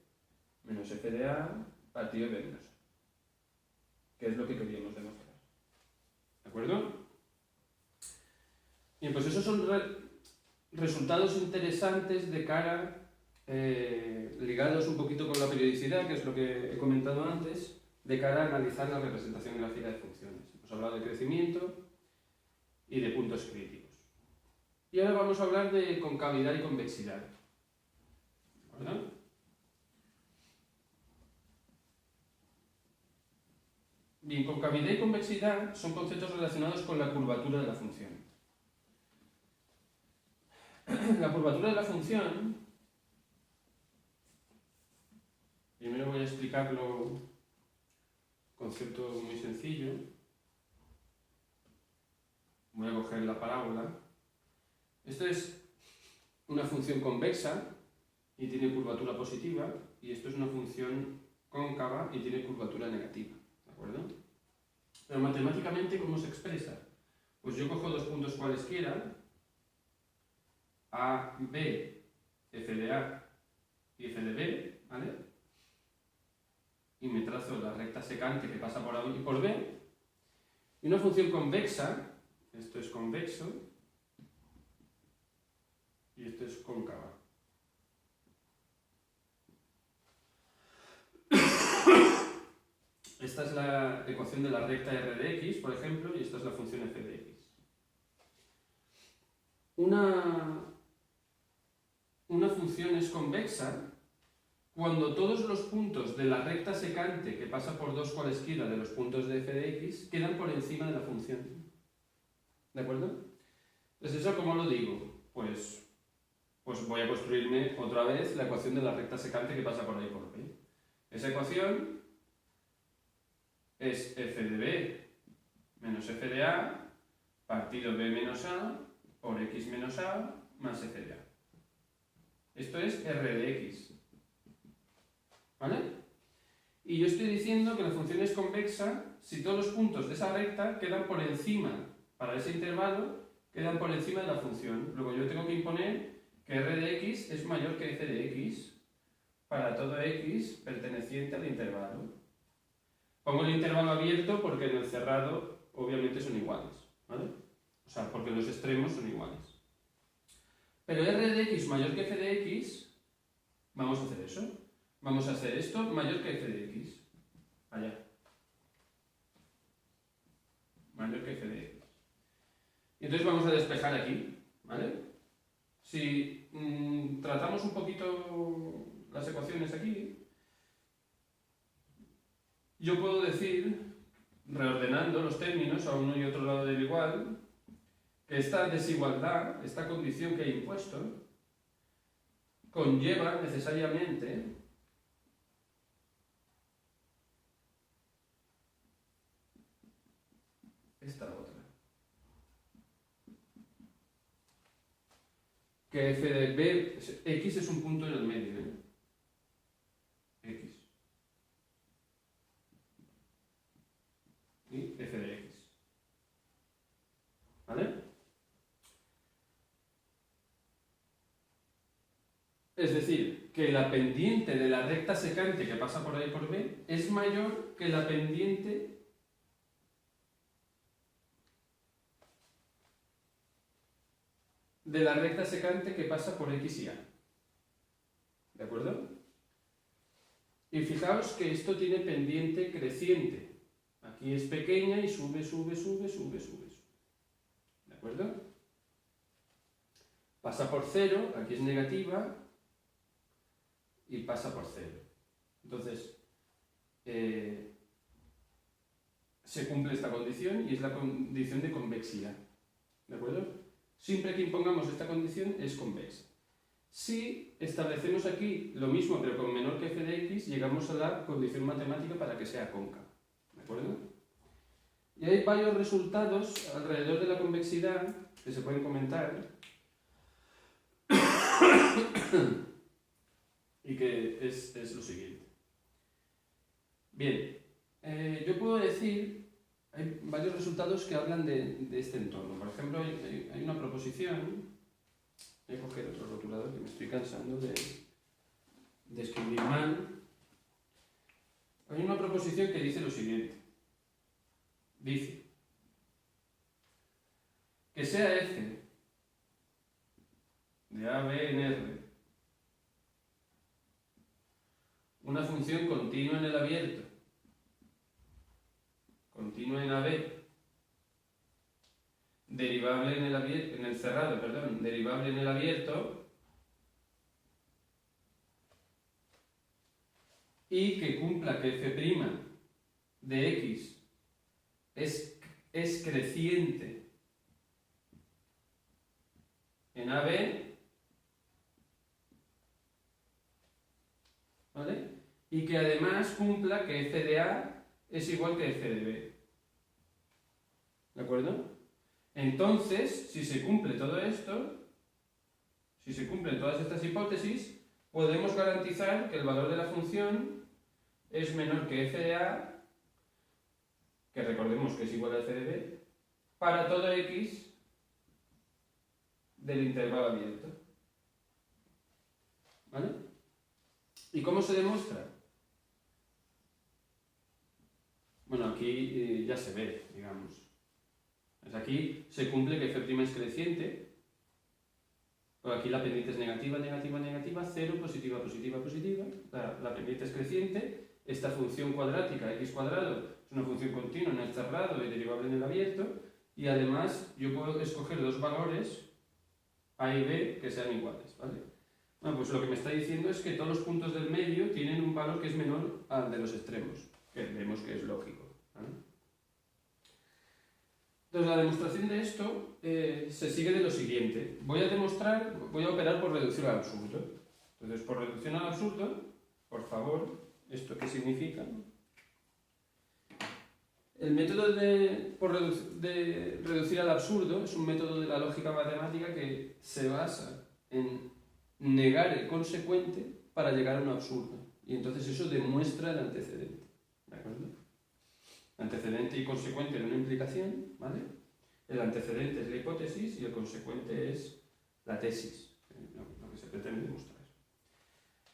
menos f de a partido b menos a. Que es lo que queríamos demostrar. ¿De acuerdo? Bien, pues esos son resultados interesantes de cara, ligados un poquito con la periodicidad, que es lo que he comentado antes, de cara a analizar la representación gráfica de funciones. Hemos hablado de crecimiento y de puntos críticos. Y ahora vamos a hablar de concavidad y convexidad. ¿De acuerdo? Bien, concavidad y convexidad son conceptos relacionados con la curvatura de la función. La curvatura de la función, primero voy a explicarlo, concepto muy sencillo. Voy a coger la parábola. Esto es una función convexa y tiene curvatura positiva, y esto es una función cóncava y tiene curvatura negativa. ¿De acuerdo? Pero matemáticamente, ¿cómo se expresa? Pues yo cojo dos puntos cualesquiera, A, B, f de A y f de b, ¿vale? Y me trazo la recta secante que pasa por A y por B. Y una función convexa, esto es convexo, y esto es cóncava. Esta es la ecuación de la recta r de x, por ejemplo, y esta es la función f de x. Una función es convexa cuando todos los puntos de la recta secante que pasa por dos cualesquiera de los puntos de f de x quedan por encima de la función. ¿De acuerdo? Entonces, ¿eso cómo lo digo? Pues voy a construirme otra vez la ecuación de la recta secante que pasa por ahí por b. Esa ecuación es f de b menos f de a partido b menos a por x menos a más f de a. Esto es r de x. ¿Vale? Y yo estoy diciendo que la función es convexa si todos los puntos de esa recta quedan por encima, para ese intervalo, quedan por encima de la función. Luego yo tengo que imponer que r de x es mayor que f de x para todo x perteneciente al intervalo. Pongo el intervalo abierto porque en el cerrado obviamente son iguales, ¿vale? O sea, porque los extremos son iguales. Pero r de x mayor que f de x, vamos a hacer eso. Vamos a hacer esto mayor que f de x. Allá. Mayor que f de x. Y entonces vamos a despejar aquí, ¿vale? Si tratamos un poquito las ecuaciones aquí, yo puedo decir, reordenando los términos a uno y otro lado del igual, que esta desigualdad, esta condición que he impuesto, conlleva necesariamente esta otra. Que f de b, x es un punto en el medio, ¿eh? X. Y f de x. ¿Vale? Es decir, que la pendiente de la recta secante que pasa por ahí por B es mayor que la pendiente de la recta secante que pasa por X y A. ¿De acuerdo? Y fijaos que esto tiene pendiente creciente. Aquí es pequeña y sube, sube, sube, sube, sube. ¿De acuerdo? Pasa por 0, aquí es negativa, y pasa por 0. Entonces, se cumple esta condición y es la condición de convexidad. ¿De acuerdo? Siempre que impongamos esta condición es convexa. Si establecemos aquí lo mismo pero con menor que f de x, llegamos a la condición matemática para que sea cóncava. ¿De acuerdo? Y hay varios resultados alrededor de la convexidad que se pueden comentar y que es lo siguiente. Bien, yo puedo decir, hay varios resultados que hablan de este entorno. Por ejemplo, hay una proposición, voy a coger otro rotulador que me estoy cansando de escribir mal. Hay una proposición que dice lo siguiente. Dice que sea f de a, b en R una función continua en el abierto, continua en AB, derivable en el cerrado, perdón, derivable en el abierto, y que cumpla que f' de x es creciente en AB, ¿vale? Y que además cumpla que f de a es igual que f de b. ¿De acuerdo? Entonces, si se cumple todo esto, si se cumplen todas estas hipótesis, podemos garantizar que el valor de la función es menor que f de a, que recordemos que es igual a f de b, para todo x del intervalo abierto. ¿Vale? ¿Y cómo se demuestra? Bueno, aquí ya se ve, digamos. Pues aquí se cumple que f' es creciente, pero aquí la pendiente es negativa, negativa, negativa, 0, positiva, positiva, positiva. La pendiente es creciente, esta función cuadrática, x cuadrado, es una función continua en el cerrado y derivable en el abierto, y además yo puedo escoger dos valores, a y b, que sean iguales, ¿vale? Bueno, pues lo que me está diciendo es que todos los puntos del medio tienen un valor que es menor al de los extremos, que vemos que es lógico, ¿vale? Entonces la demostración de esto se sigue de lo siguiente. Voy a operar por reducción al absurdo. Entonces, por reducción al absurdo, por favor, ¿esto qué significa? El método de reducir al absurdo es un método de la lógica matemática que se basa en negar el consecuente para llegar a un absurdo. Y entonces eso demuestra el antecedente. ¿De acuerdo? Antecedente y consecuente en una implicación, ¿vale? El antecedente es la hipótesis y el consecuente es la tesis, lo que se pretende demostrar.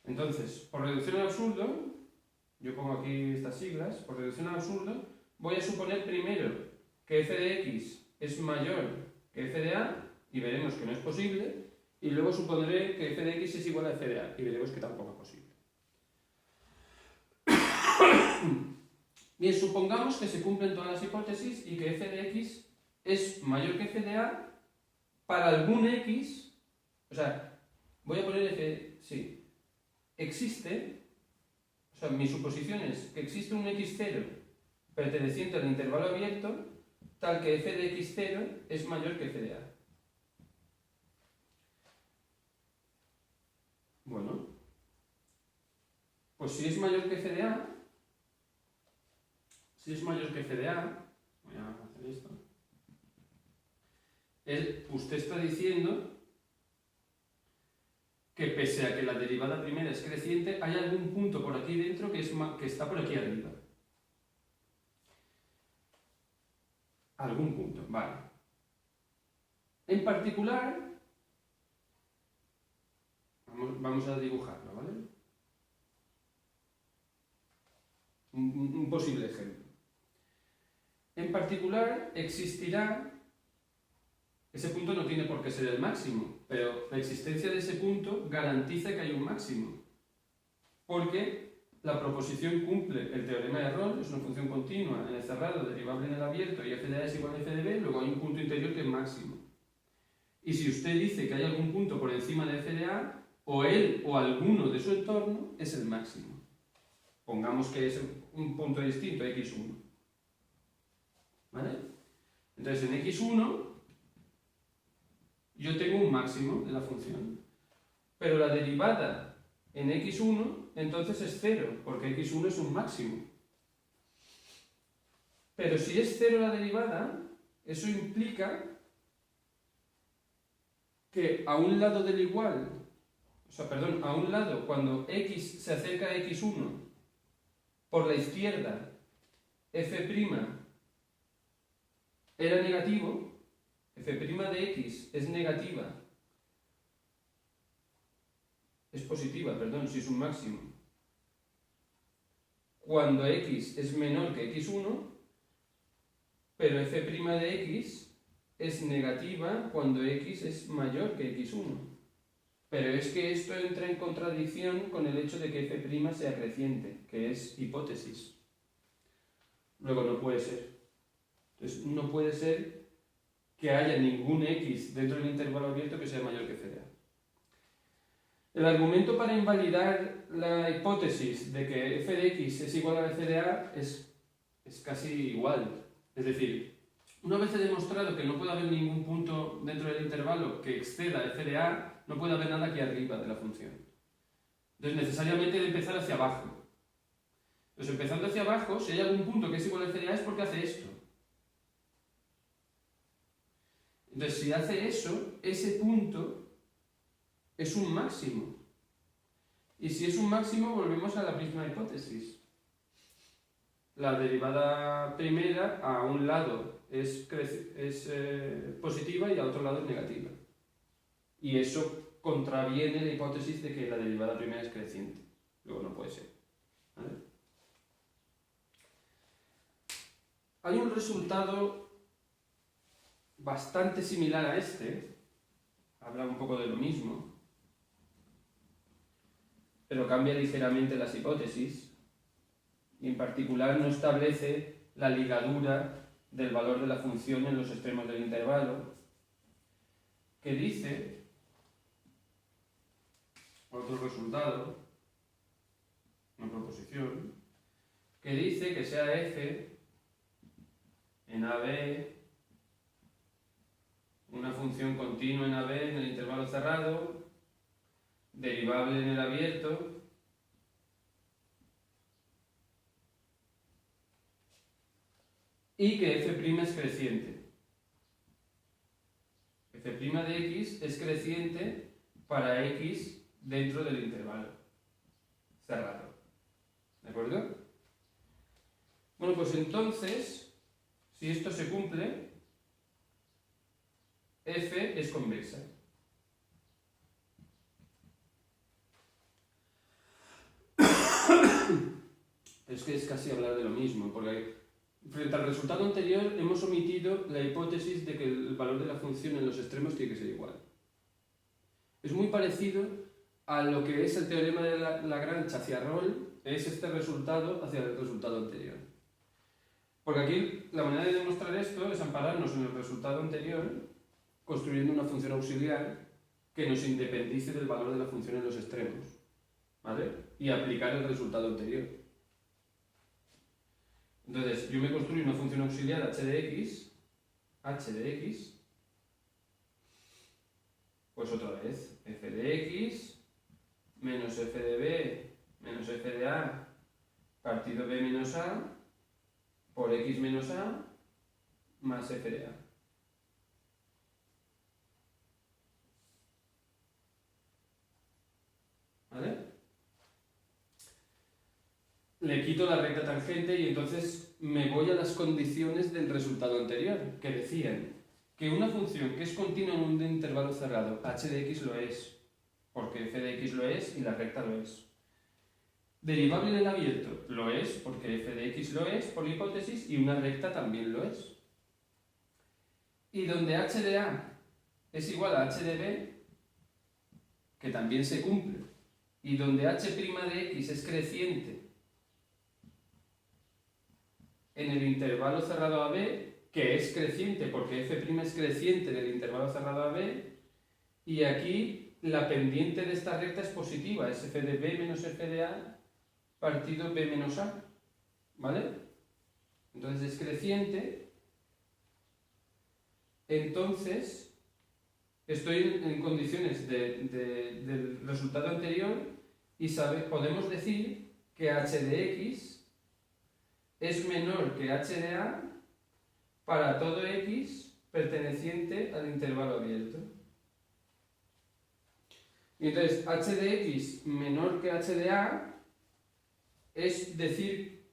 Entonces, por reducción al absurdo, yo pongo aquí estas siglas, por reducción al absurdo, voy a suponer primero que f de x es mayor que f de a, y veremos que no es posible, y luego supondré que f de x es igual a f de a, y veremos que tampoco es posible. Bien, supongamos que se cumplen todas las hipótesis y que f de x es mayor que f de a para algún x, o sea, voy a poner f, sí, existe, o sea, mi suposición es que existe un x0 perteneciente al intervalo abierto tal que f de x0 es mayor que f de a. Bueno, pues si es mayor que f de a, voy a hacer esto, usted está diciendo que pese a que la derivada primera es creciente, hay algún punto por aquí dentro que está por aquí arriba. Algún punto, vale. En particular, vamos a dibujarlo, ¿vale? Un posible ejemplo. En particular, existirá, ese punto no tiene por qué ser el máximo, pero la existencia de ese punto garantiza que hay un máximo, porque la proposición cumple el teorema de Rolle, es una función continua en el cerrado, derivable en el abierto, y f de a es igual a f de b, luego hay un punto interior que es máximo. Y si usted dice que hay algún punto por encima de f de a, o él o alguno de su entorno es el máximo. Pongamos que es un punto distinto, x1. ¿Vale? Entonces en x1 yo tengo un máximo de la función, pero la derivada en x1 entonces es 0, porque x1 es un máximo. Pero si es 0 la derivada, eso implica que a un lado del igual, a un lado, cuando x se acerca a x1, por la izquierda, f' era negativo, f' de x es negativa, es positiva, perdón, si es un máximo, cuando x es menor que x1, pero f' de x es negativa cuando x es mayor que x1. Pero es que esto entra en contradicción con el hecho de que f' sea creciente, que es hipótesis. Luego no puede ser. Entonces no puede ser que haya ningún x dentro del intervalo abierto que sea mayor que f de a. El argumento para invalidar la hipótesis de que f de x es igual a f de a es casi igual. Es decir, una vez he demostrado que no puede haber ningún punto dentro del intervalo que exceda f de a, no puede haber nada aquí arriba de la función. Entonces necesariamente he de empezar hacia abajo. Entonces empezando hacia abajo, si hay algún punto que es igual a f de a es porque hace esto. Entonces si hace eso, ese punto es un máximo. Y si es un máximo, volvemos a la misma hipótesis. La derivada primera a un lado es positiva y a otro lado es negativa. Y eso contraviene la hipótesis de que la derivada primera es creciente. luego no puede ser. ¿Vale? Hay un resultado bastante similar a este, habla un poco de lo mismo, pero cambia ligeramente las hipótesis y en particular no establece la ligadura del valor de la función en los extremos del intervalo, que dice, otro resultado, una proposición, que dice que sea f en AB una función continua en AB en el intervalo cerrado, derivable en el abierto, y que f' es creciente. F' de x es creciente para x dentro del intervalo cerrado. ¿De acuerdo? Bueno, pues entonces, si esto se cumple, f es convexa. Es que es casi hablar de lo mismo, porque frente al resultado anterior hemos omitido la hipótesis de que el valor de la función en los extremos tiene que ser igual. Es muy parecido a lo que es el teorema de Lagrange hacia Rolle, es este resultado hacia el resultado anterior. Porque aquí la manera de demostrar esto es ampararnos en el resultado anterior, construyendo una función auxiliar que nos independice del valor de la función en los extremos, ¿vale? Y aplicar el resultado anterior. Entonces, yo me construyo una función auxiliar h de x, pues otra vez, f de x menos f de b menos f de a partido b menos a por x menos a más f de a. ¿Vale? Le quito la recta tangente y entonces me voy a las condiciones del resultado anterior, que decían que una función que es continua en un intervalo cerrado, h de x lo es, porque f de x lo es y la recta lo es. Derivable en el abierto lo es, porque f de x lo es, por la hipótesis, y una recta también lo es. Y donde h de a es igual a h de b, que también se cumple, y donde h' de x es creciente en el intervalo cerrado a b, que es creciente porque f' es creciente en el intervalo cerrado a b, y aquí la pendiente de esta recta es positiva, es f de b menos f de a partido b menos a, ¿vale? Entonces es creciente, entonces estoy en condiciones del resultado anterior y podemos decir que h de x es menor que h de a para todo x perteneciente al intervalo abierto. Y entonces h de x menor que h de a es decir,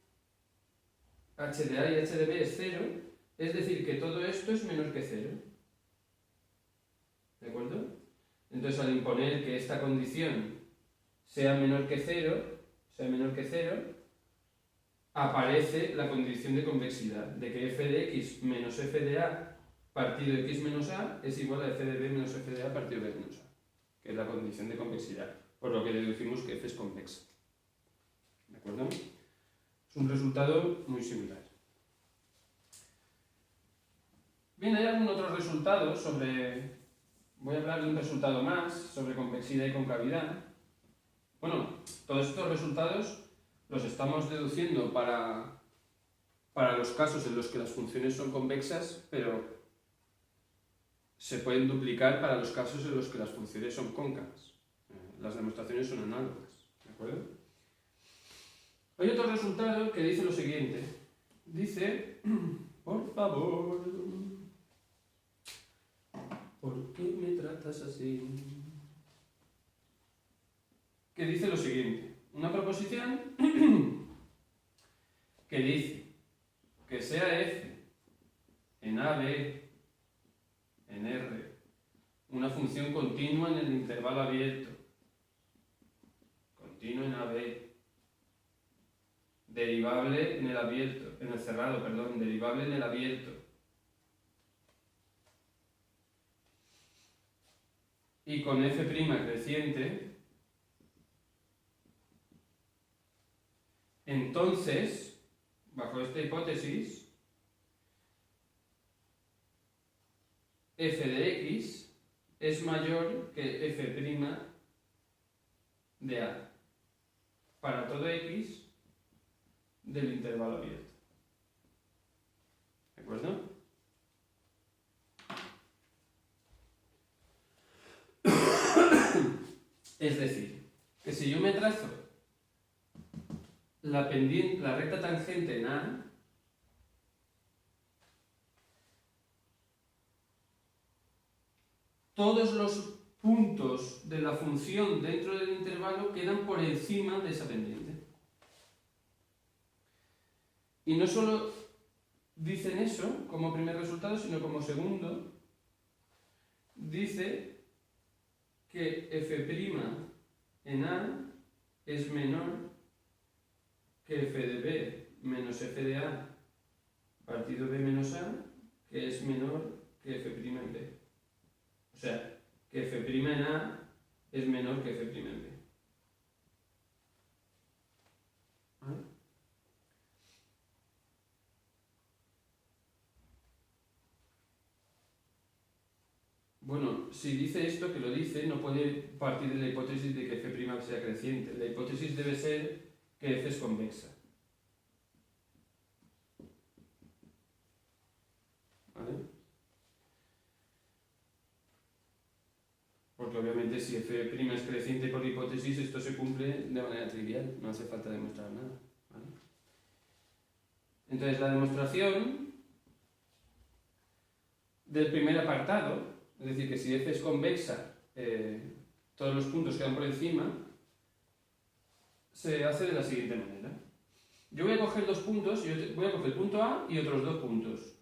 h de a y h de b es 0, es decir que todo esto es menor que 0. ¿De acuerdo? Entonces al imponer que esta condición sea menor que 0, aparece la condición de convexidad, de que f de x menos f de a partido x menos a es igual a f de b menos f de a partido b menos a, que es la condición de convexidad, por lo que deducimos que f es convexa. ¿De acuerdo? Es un resultado muy similar. Bien, hay algún otro resultado sobre... Voy a hablar de un resultado más sobre convexidad y concavidad. Bueno, todos estos resultados los estamos deduciendo para los casos en los que las funciones son convexas, pero se pueden duplicar para los casos en los que las funciones son cóncavas. Las demostraciones son análogas, ¿de acuerdo? Hay otro resultado que dice lo siguiente. Dice, por favor, ¿por qué me tratas así? Que dice lo siguiente. Una proposición que dice que sea f en AB, en R, una función continua en el intervalo abierto, continuo en AB, derivable en el abierto, en el cerrado, perdón, derivable en el abierto. Y con f' creciente, entonces, bajo esta hipótesis, f de x es mayor que f' de a para todo x del intervalo abierto. ¿De acuerdo? Es decir, que si yo me trazo la recta tangente en A, todos los puntos de la función dentro del intervalo quedan por encima de esa pendiente. Y no solo dicen eso como primer resultado, sino como segundo, dice que f' en A es menor que f de B menos f de A partido B menos A, que es menor que f' en B. O sea, que f' en A es menor que f' en B. ¿Vale? Bueno, si dice esto, que lo dice, no puede partir de la hipótesis de que f' sea creciente. La hipótesis debe ser que f es convexa. ¿Vale? Porque obviamente si f' es creciente por hipótesis, esto se cumple de manera trivial, no hace falta demostrar nada. ¿Vale? Entonces la demostración del primer apartado, es decir, que si f es convexa, todos los puntos quedan por encima, se hace de la siguiente manera. Yo voy a coger dos puntos, voy a coger el punto A y otros dos puntos,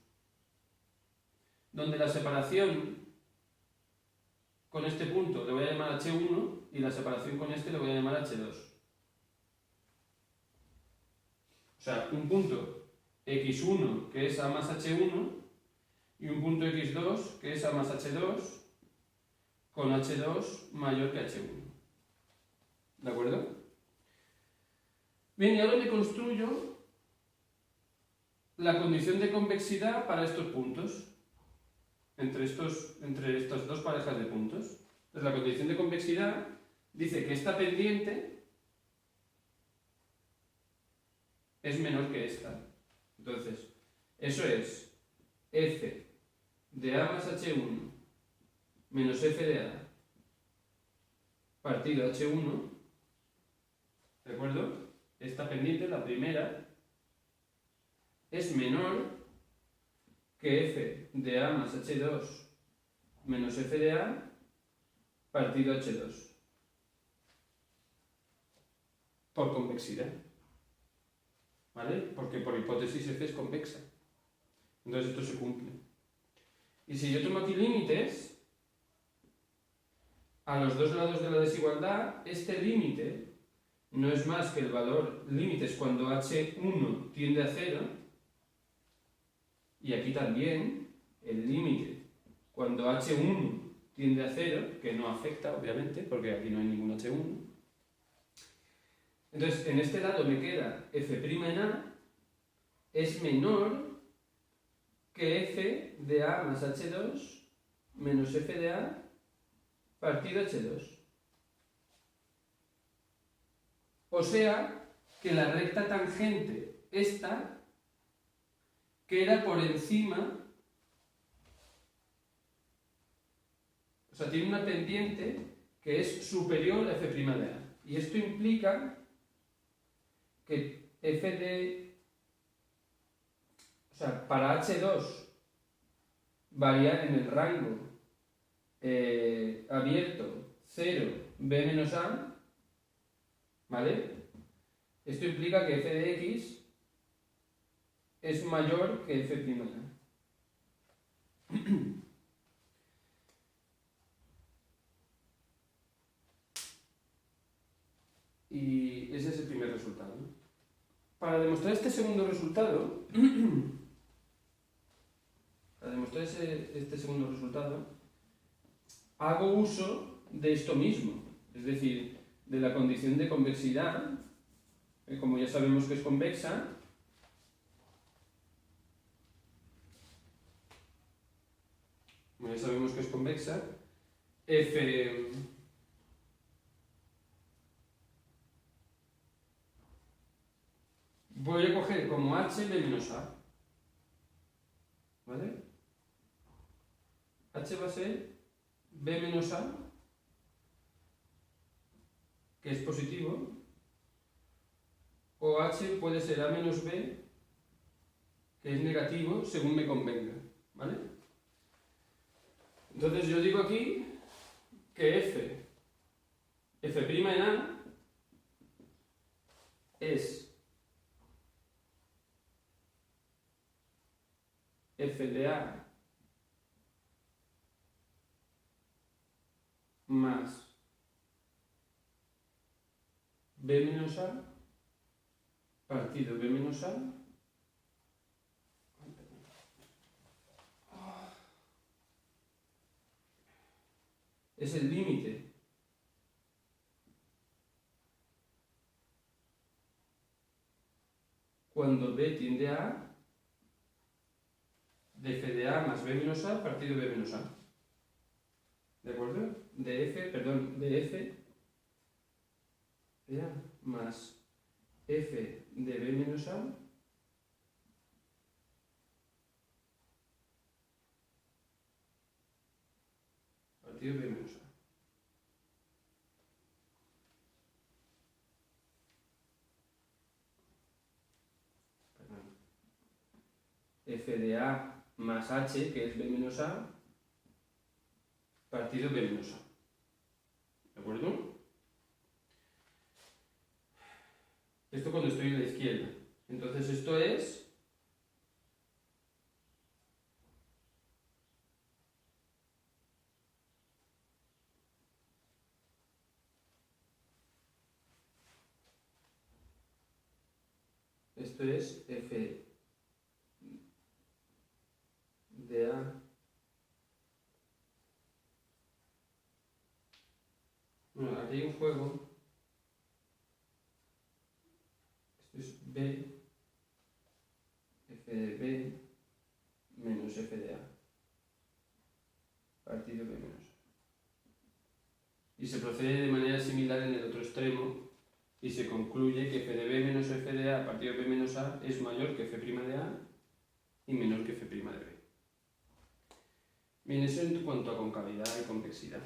donde la separación con este punto le voy a llamar H1 y la separación con este le voy a llamar H2. O sea, un punto x1 que es A más H1 y un punto x2 que es A más H2 con H2 mayor que H1. ¿De acuerdo? Bien, y ahora me construyo la condición de convexidad para estos puntos, entre estas dos parejas de puntos. Entonces, la condición de convexidad dice que esta pendiente es menor que esta. Entonces, eso es f de A más H1 menos f de A partido H1, ¿de acuerdo? Esta pendiente, la primera, es menor que f de A más H2 menos f de A partido H2 por convexidad. ¿Vale? Porque por hipótesis f es convexa. Entonces esto se cumple. Y si yo tomo aquí límites a los dos lados de la desigualdad, este límite no es más que el valor límites cuando h1 tiende a 0, y aquí también el límite cuando h1 tiende a 0, que no afecta obviamente porque aquí no hay ningún h1. Entonces en este lado me queda f' en A es menor que f de A más h2 menos f de A partido h2. O sea, que la recta tangente, esta, queda por encima, o sea, tiene una pendiente que es superior a f' de A. Y esto implica que f de, o sea, para h2 variar en el rango abierto 0, b menos a, ¿vale? Esto implica que f de x es mayor que f'. Y ese es el primer resultado, ¿no? Para demostrar este segundo resultado, hago uso de esto mismo, es decir, de la condición de convexidad, que como ya sabemos que es convexa, F voy a coger como H B menos A, ¿vale? H va a ser B menos A, que es positivo, o H puede ser A menos B, que es negativo, según me convenga, ¿vale? Entonces yo digo aquí que F' en A es F de A más B menos A partido B menos A es el límite cuando B tiende a A de F de A más B menos A partido B menos A. ¿De acuerdo? De F de A más F de B menos A partido B menos A. Perdón. F de A más H, que es B menos A, partido B menos A. ¿De acuerdo? Esto cuando estoy en la izquierda. Entonces esto es F de A. Bueno, aquí hay un juego. Esto es B, F de B menos F de A partido B menos A. Y se procede de manera similar en el otro extremo y se concluye que F de B menos F de A partido B menos A es mayor que F' de A y menor que F' de B. Bien, eso en cuanto a concavidad y convexidad.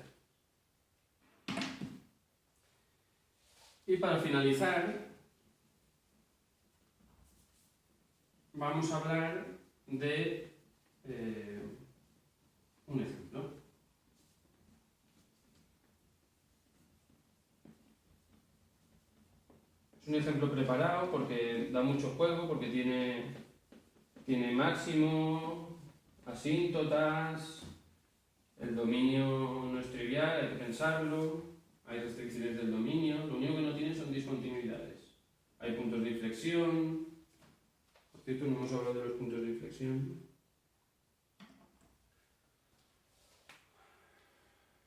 Y para finalizar, vamos a hablar de un ejemplo. Es un ejemplo preparado porque da mucho juego, porque tiene máximo, asíntotas, el dominio no es trivial, hay que pensarlo, hay restricciones del dominio, lo único que no tiene son discontinuidades. Hay puntos de inflexión, por cierto no hemos hablado de los puntos de inflexión.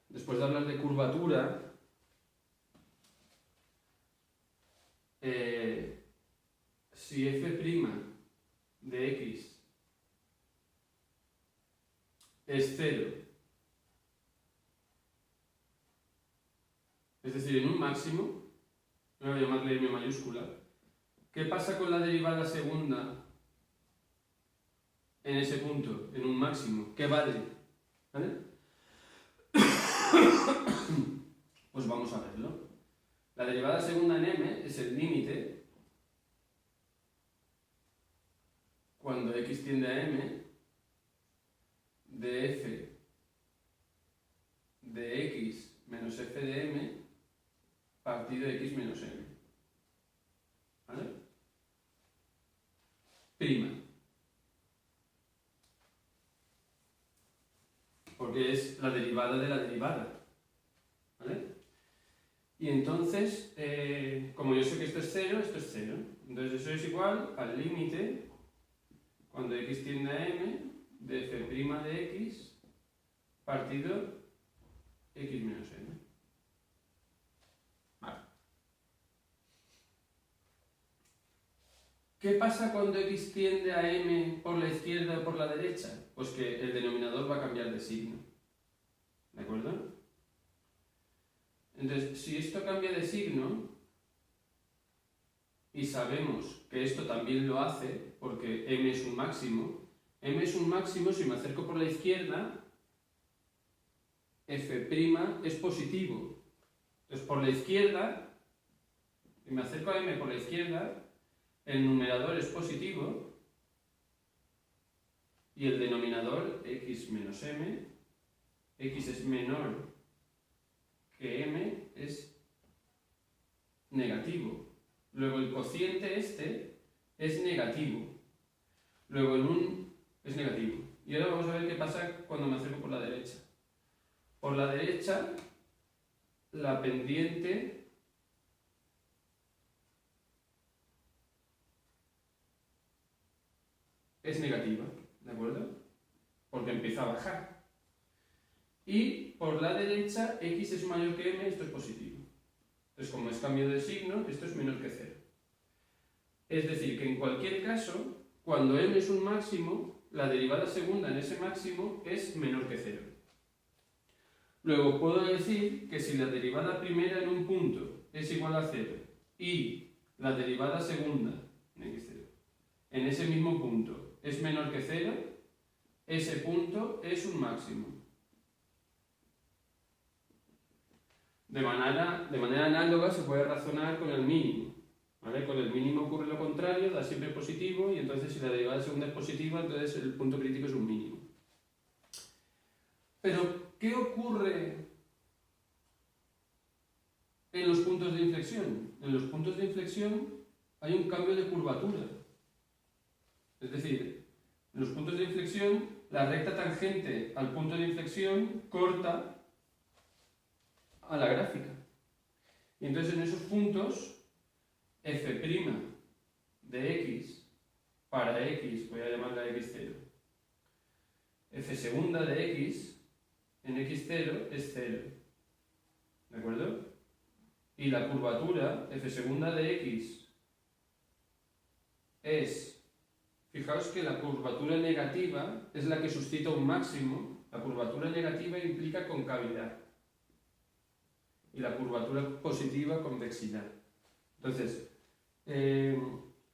Después de hablar de curvatura, si f' de x es 0, es decir, en un máximo, no voy a llamarle m mayúscula, ¿qué pasa con la derivada segunda en ese punto, en un máximo? ¿Qué vale? ¿Vale? Pues vamos a verlo. La derivada segunda en m es el límite cuando x tiende a m de f de x menos f de m partido de x menos m. ¿Vale? Prima. Porque es la derivada de la derivada. ¿Vale? Y entonces, como yo sé que esto es 0, esto es 0. Entonces eso es igual al límite, cuando x tiende a m, de f' de x partido x menos m. Vale. ¿Qué pasa cuando x tiende a m por la izquierda o por la derecha? Pues que el denominador va a cambiar de signo. ¿De acuerdo? Entonces, si esto cambia de signo, y sabemos que esto también lo hace, porque m es un máximo, si me acerco por la izquierda, f' es positivo. Entonces, por la izquierda, si me acerco a m por la izquierda, el numerador es positivo y el denominador x menos m, x es menor que m, es negativo. Luego el cociente este es negativo. Luego es negativo. Y ahora vamos a ver qué pasa cuando me acerco por la derecha. Por la derecha, la pendiente es negativa, ¿de acuerdo? Porque empieza a bajar. Y por la derecha, x es mayor que m, esto es positivo. Entonces, como es cambio de signo, esto es menor que 0. Es decir, que en cualquier caso, cuando m es un máximo, la derivada segunda en ese máximo es menor que 0. Luego puedo decir que si la derivada primera en un punto es igual a 0 y la derivada segunda en x0 en ese mismo punto es menor que 0, ese punto es un máximo. De manera análoga se puede razonar con el mínimo. ¿Vale? Con el mínimo ocurre lo contrario, da siempre positivo, y entonces si la derivada segunda es positiva, entonces el punto crítico es un mínimo. Pero, ¿qué ocurre en los puntos de inflexión? En los puntos de inflexión hay un cambio de curvatura. Es decir, en los puntos de inflexión, la recta tangente al punto de inflexión corta a la gráfica. Y entonces en esos puntos, f' de x para x, voy a llamarla x0, f segunda de x en x0 es 0. ¿De acuerdo? Y la curvatura, f segunda de x, es, fijaos que la curvatura negativa es la que suscita un máximo. La curvatura negativa implica concavidad y la curvatura positiva convexidad. Entonces,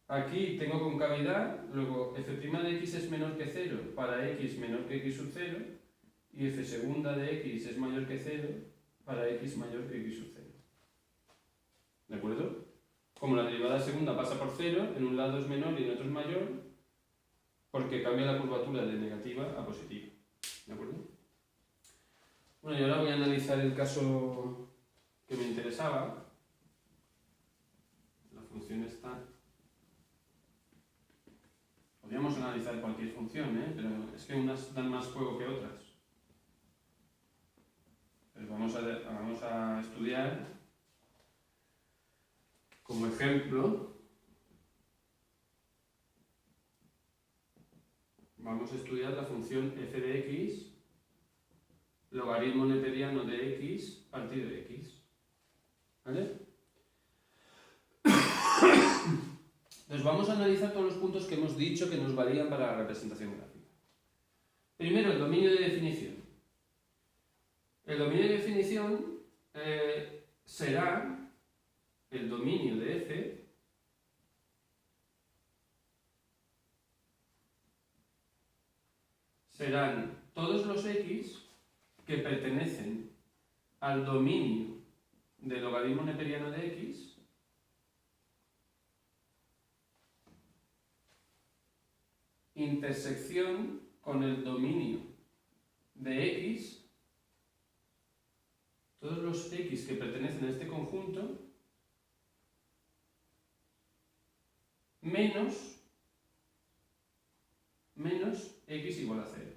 aquí tengo concavidad, luego f' de x es menor que 0 para x menor que x sub 0 y f segunda de x es mayor que 0 para x mayor que x sub 0. ¿De acuerdo? Como la derivada segunda pasa por 0, en un lado es menor y en otro es mayor, porque cambia la curvatura de negativa a positiva. ¿De acuerdo? Bueno, y ahora voy a analizar el caso que me interesaba. La función está... Podríamos analizar cualquier función, pero es que unas dan más juego que otras. Pues vamos a estudiar como ejemplo. Vamos a estudiar la función f de x, logaritmo neperiano de x partido de x. ¿Vale? Entonces vamos a analizar todos los puntos que hemos dicho que nos valían para la representación gráfica. Primero, el dominio de definición. El dominio de definición será el dominio de f serán todos los x que pertenecen al dominio del logaritmo neperiano de x intersección con el dominio de x, todos los x que pertenecen a este conjunto, menos x igual a 0.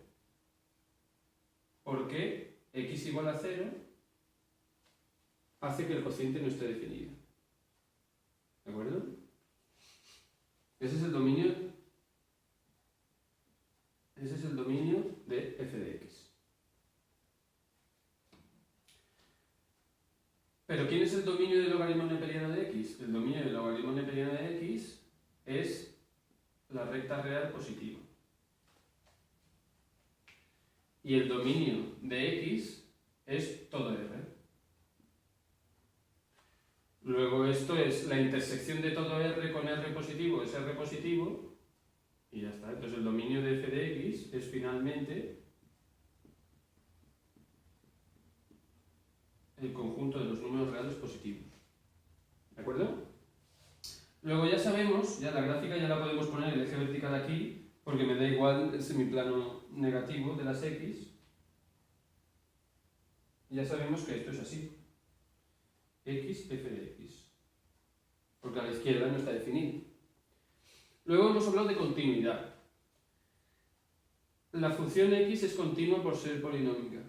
¿Por qué x igual a 0? hace que el cociente no esté definido. ¿De acuerdo? Ese es el dominio de f de x. ¿Pero quién es el dominio del logaritmo neperiano de x? El dominio del logaritmo neperiano de x es la recta real positiva. Y el dominio de x es todo r. Luego esto es la intersección de todo r con r positivo, es r positivo, y ya está. Entonces el dominio de f de x es finalmente el conjunto de los números reales positivos. ¿De acuerdo? Luego ya sabemos, ya la gráfica ya la podemos poner el eje vertical aquí, porque me da igual el semiplano negativo de las x. Ya sabemos que esto es así. X, f de x. Porque a la izquierda no está definido. Luego hemos hablado de continuidad. La función x es continua por ser polinómica.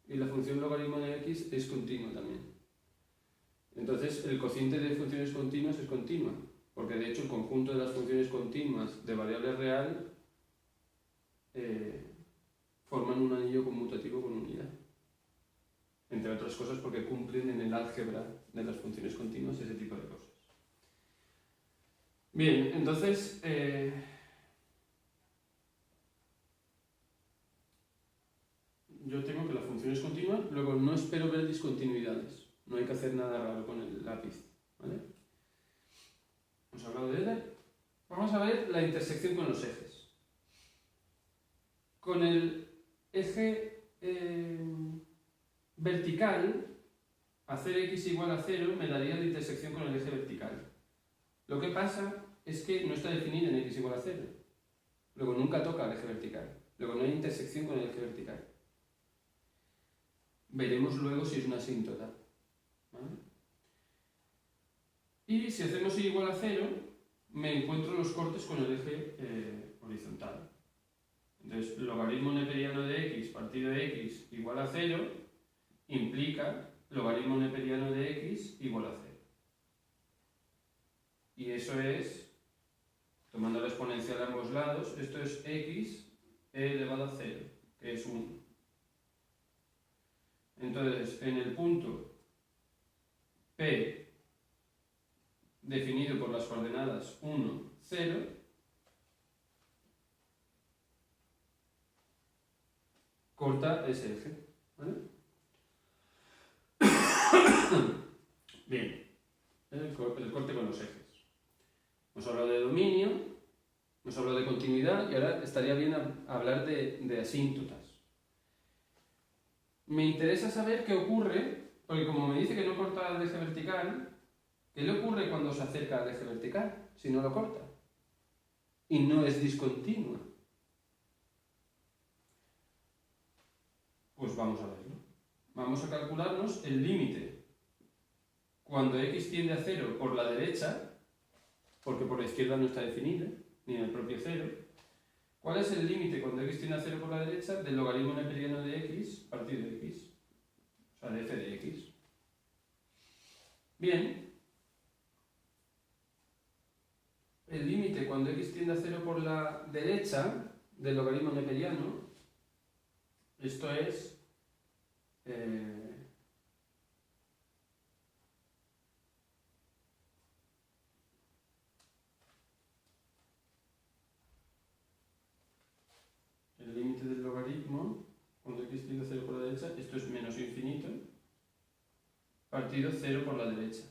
Y la función logaritmo de x es continua también. Entonces el cociente de funciones continuas es continua. Porque de hecho el conjunto de las funciones continuas de variable real forman un anillo conmutativo con unidad. Entre otras cosas porque cumplen en el álgebra de las funciones continuas ese tipo de cosas. Bien, entonces yo tengo que la función es continua, luego no espero ver discontinuidades, no hay que hacer nada raro con el lápiz, ¿vale? Hemos hablado de ella. Vamos a ver la intersección con los ejes. Con el eje vertical, hacer x igual a 0 me daría la intersección con el eje vertical. Lo que pasa es que no está definida en x igual a 0. Luego nunca toca el eje vertical. Luego no hay intersección con el eje vertical. Veremos luego si es una asíntota. ¿Vale? Y si hacemos y igual a 0, me encuentro los cortes con el eje horizontal. Entonces, logaritmo neperiano de x partido de x igual a 0 implica logaritmo neperiano de x igual a 0. Y eso es, tomando la exponencial a ambos lados, esto es x elevado a 0, que es 1. Entonces, en el punto P definido por las coordenadas 1, 0, corta ese eje. ¿Vale? Bien, el corte con los ejes. Hemos hablado de dominio, hemos hablado de continuidad y ahora estaría bien hablar de asíntotas. Me interesa saber qué ocurre, porque como me dice que no corta el eje vertical, ¿qué le ocurre cuando se acerca al eje vertical si no lo corta? Y no es discontinua. Pues vamos a verlo. Vamos a calcularnos el límite cuando x tiende a 0 por la derecha, porque por la izquierda no está definida, ni en el propio 0. ¿Cuál es el límite cuando x tiende a 0 por la derecha del logaritmo neperiano de x partido de x? O sea, de f de x. Bien. El límite cuando x tiende a 0 por la derecha del logaritmo neperiano, esto es el límite del logaritmo cuando x tiende a 0 por la derecha, esto es menos infinito, partido 0 por la derecha.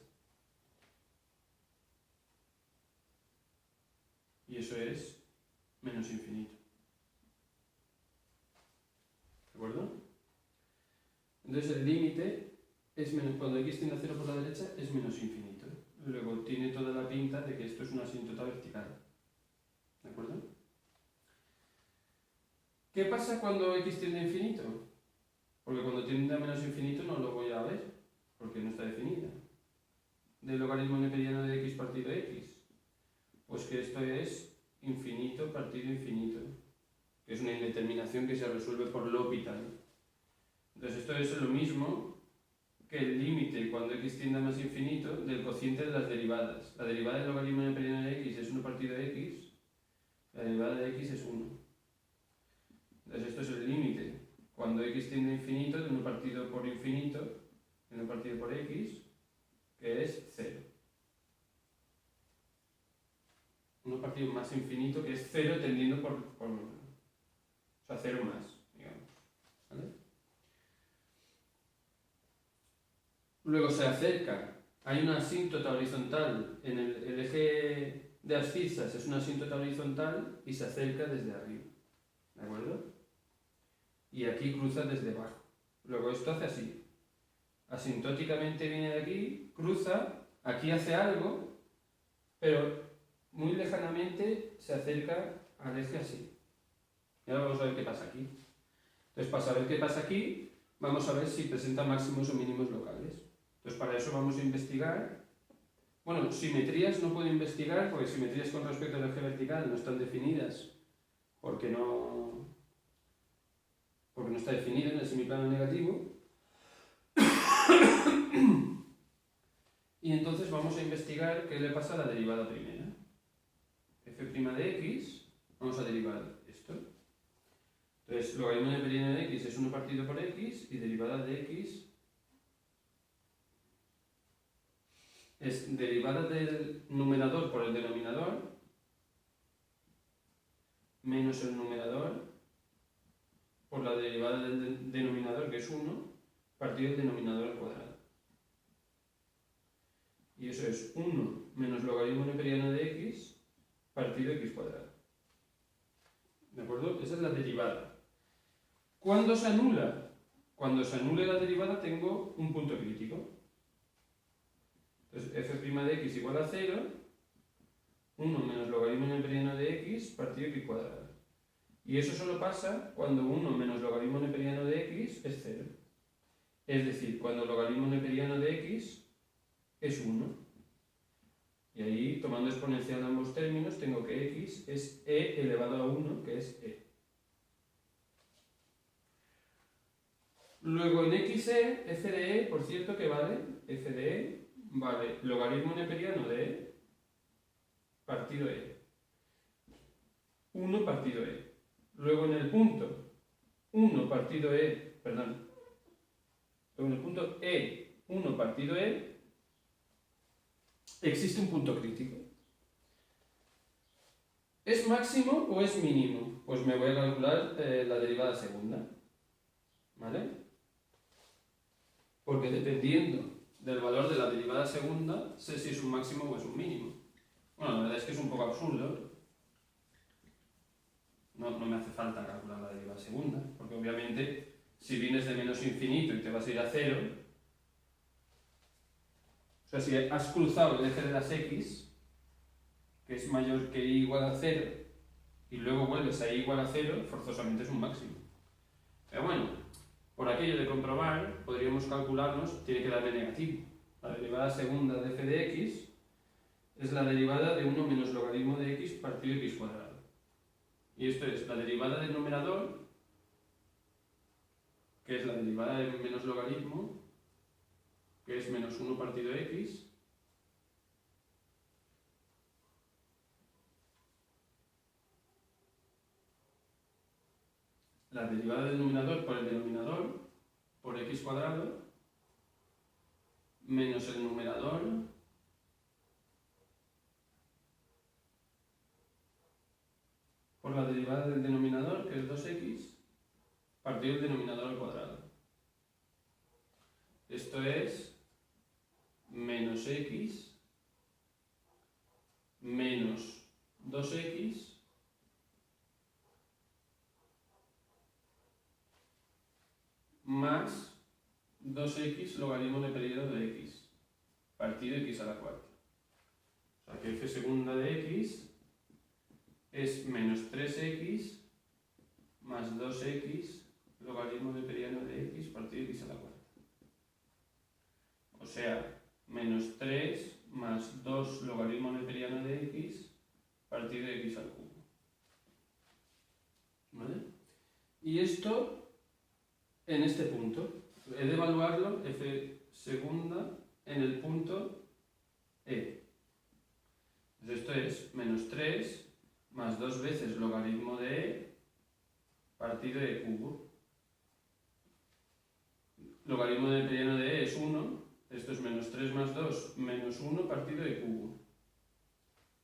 Y eso es menos infinito. ¿De acuerdo? Entonces el límite es menos, cuando x tiende a 0 por la derecha es menos infinito. Luego tiene toda la pinta de que esto es una asíntota vertical. ¿De acuerdo? ¿Qué pasa cuando x tiende a infinito? Porque cuando tiende a menos infinito no lo voy a ver, porque no está definida. Del logaritmo neperiano de x partido x. Pues que esto es infinito partido infinito, que es una indeterminación que se resuelve por L'Hopital. Entonces esto es lo mismo que el límite cuando x tiende a más infinito del cociente de las derivadas. La derivada del logaritmo neperiano de x es 1 partido de x, la derivada de x es 1. Entonces esto es el límite cuando x tiende a infinito de 1 partido por infinito, de 1 partido por x, que es 0. 1 partido más infinito, que es 0 tendiendo por o sea, 0 más, digamos. ¿Vale? Luego se acerca, hay una asíntota horizontal, en el eje de abscisas es una asíntota horizontal y se acerca desde arriba. ¿De acuerdo? Y aquí cruza desde abajo. Luego esto hace así. Asintóticamente viene de aquí, cruza, aquí hace algo, pero muy lejanamente se acerca al eje así. Y ahora vamos a ver qué pasa aquí. Entonces, para saber qué pasa aquí, vamos a ver si presenta máximos o mínimos locales. Entonces, para eso vamos a investigar. Bueno, simetrías no puedo investigar porque simetrías con respecto al eje vertical no están definidas porque no está definido en el semiplano negativo. Y entonces vamos a investigar qué le pasa a la derivada primera. F' de x, vamos a derivar esto. Entonces, logaritmo neperiano de x es 1 partido por x y derivada de x es derivada del numerador por el denominador menos el numerador por la derivada del denominador, que es 1, partido del denominador al cuadrado. Y eso es 1 menos logaritmo neperiano de x partido x cuadrado. ¿De acuerdo? Esa es la derivada. ¿Cuándo se anula? Cuando se anule la derivada tengo un punto crítico. Entonces, f' de x igual a 0, 1 menos logaritmo neperiano de x partido x cuadrado. Y eso solo pasa cuando 1 menos logaritmo neperiano de x es 0. Es decir, cuando logaritmo neperiano de x es 1. Y ahí, tomando exponencial ambos términos, tengo que x es e elevado a 1, que es e. Luego en xe, f de e, por cierto, ¿qué vale? F de e vale logaritmo neperiano de e partido e. 1 partido e. Luego en el punto 1 partido e, perdón, luego en el punto e, 1 partido e, existe un punto crítico. ¿Es máximo o es mínimo? Pues me voy a calcular la derivada segunda. ¿Vale? Porque dependiendo del valor de la derivada segunda, sé si es un máximo o es un mínimo. Bueno, la verdad es que es un poco absurdo. No me hace falta calcular la derivada segunda, porque obviamente si vienes de menos infinito y te vas a ir a 0, o sea, si has cruzado el eje de las x, que es mayor que y igual a 0, y luego vuelves a y igual a 0, forzosamente es un máximo. Pero bueno, por aquello de comprobar, podríamos calcularnos, tiene que darle negativo. La derivada segunda de f de x es la derivada de 1 menos logaritmo de x partido x cuadrado. Y esto es la derivada del numerador, que es la derivada de menos logaritmo, que es menos 1 partido x, la derivada del numerador por el denominador, por x cuadrado, menos el numerador por la derivada del denominador, que es 2x, partido del denominador al cuadrado. Esto es menos x menos 2x más 2x logaritmo neperiano de x, partido x a la cuarta. O sea que f segunda de x es menos 3x más 2x logaritmo neperiano de x partido x a la cuarta. O sea, menos 3 más 2 logaritmo neperiano de x partido de x al cubo. ¿Vale? Y esto en este punto. He de evaluarlo, f segunda en el punto E. Entonces esto es menos 3 más 2 veces logaritmo de E partido E cubo. Logaritmo del neperiano de E es 1, esto es menos 3 más 2 menos 1 partido E cubo.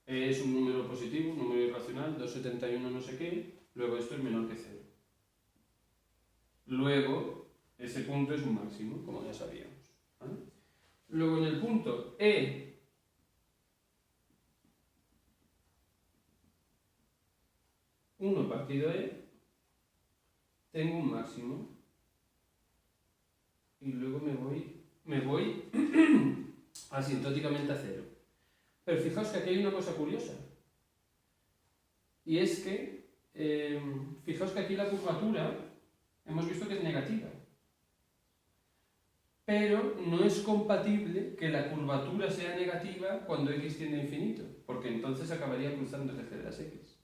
E es un número positivo, un número irracional, 2,71 no sé qué, luego esto es menor que 0. Luego, ese punto es un máximo, como ya sabíamos, ¿vale? Luego en el punto E, uno partido E, tengo un máximo. Y luego me voy asintóticamente a 0. Pero fijaos que aquí hay una cosa curiosa. Y es que, fijaos que aquí la curvatura hemos visto que es negativa. Pero no es compatible que la curvatura sea negativa cuando x tiende a infinito, porque entonces acabaría cruzando el eje de las x.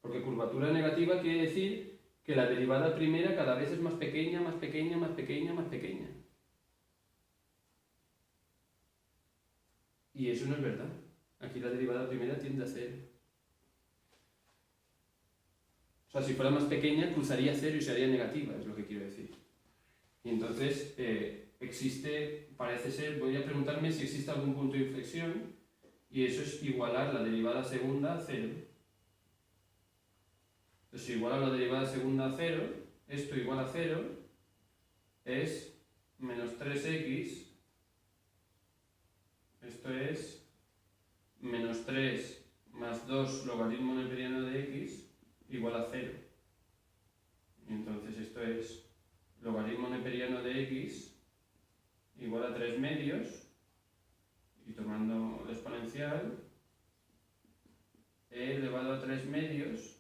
Porque curvatura negativa quiere decir que la derivada primera cada vez es más pequeña, más pequeña, más pequeña, más pequeña. Y eso no es verdad. Aquí la derivada primera tiende a 0. O sea, si fuera más pequeña, cruzaría 0 y sería negativa, es lo que quiero decir. Y entonces, parece ser, voy a preguntarme si existe algún punto de inflexión, y eso es igualar la derivada segunda a 0. Entonces, si igualo la derivada segunda a 0, esto igual a 0, es menos 3x, esto es menos 3 más 2 logaritmo neperiano de x igual a 0. Y entonces esto es logaritmo neperiano de x igual a 3 medios, y tomando la exponencial, e elevado a 3 medios,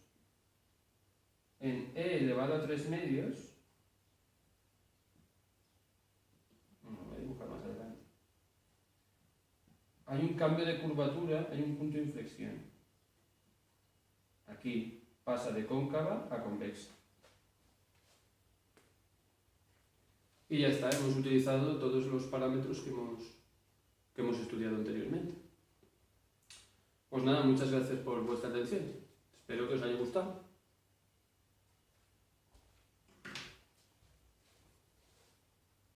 en e elevado a 3 medios, voy a dibujar más adelante, hay un cambio de curvatura, hay un punto de inflexión. Aquí pasa de cóncava a convexa. Y ya está, hemos utilizado todos los parámetros que hemos estudiado anteriormente. Pues nada, muchas gracias por vuestra atención. Espero que os haya gustado.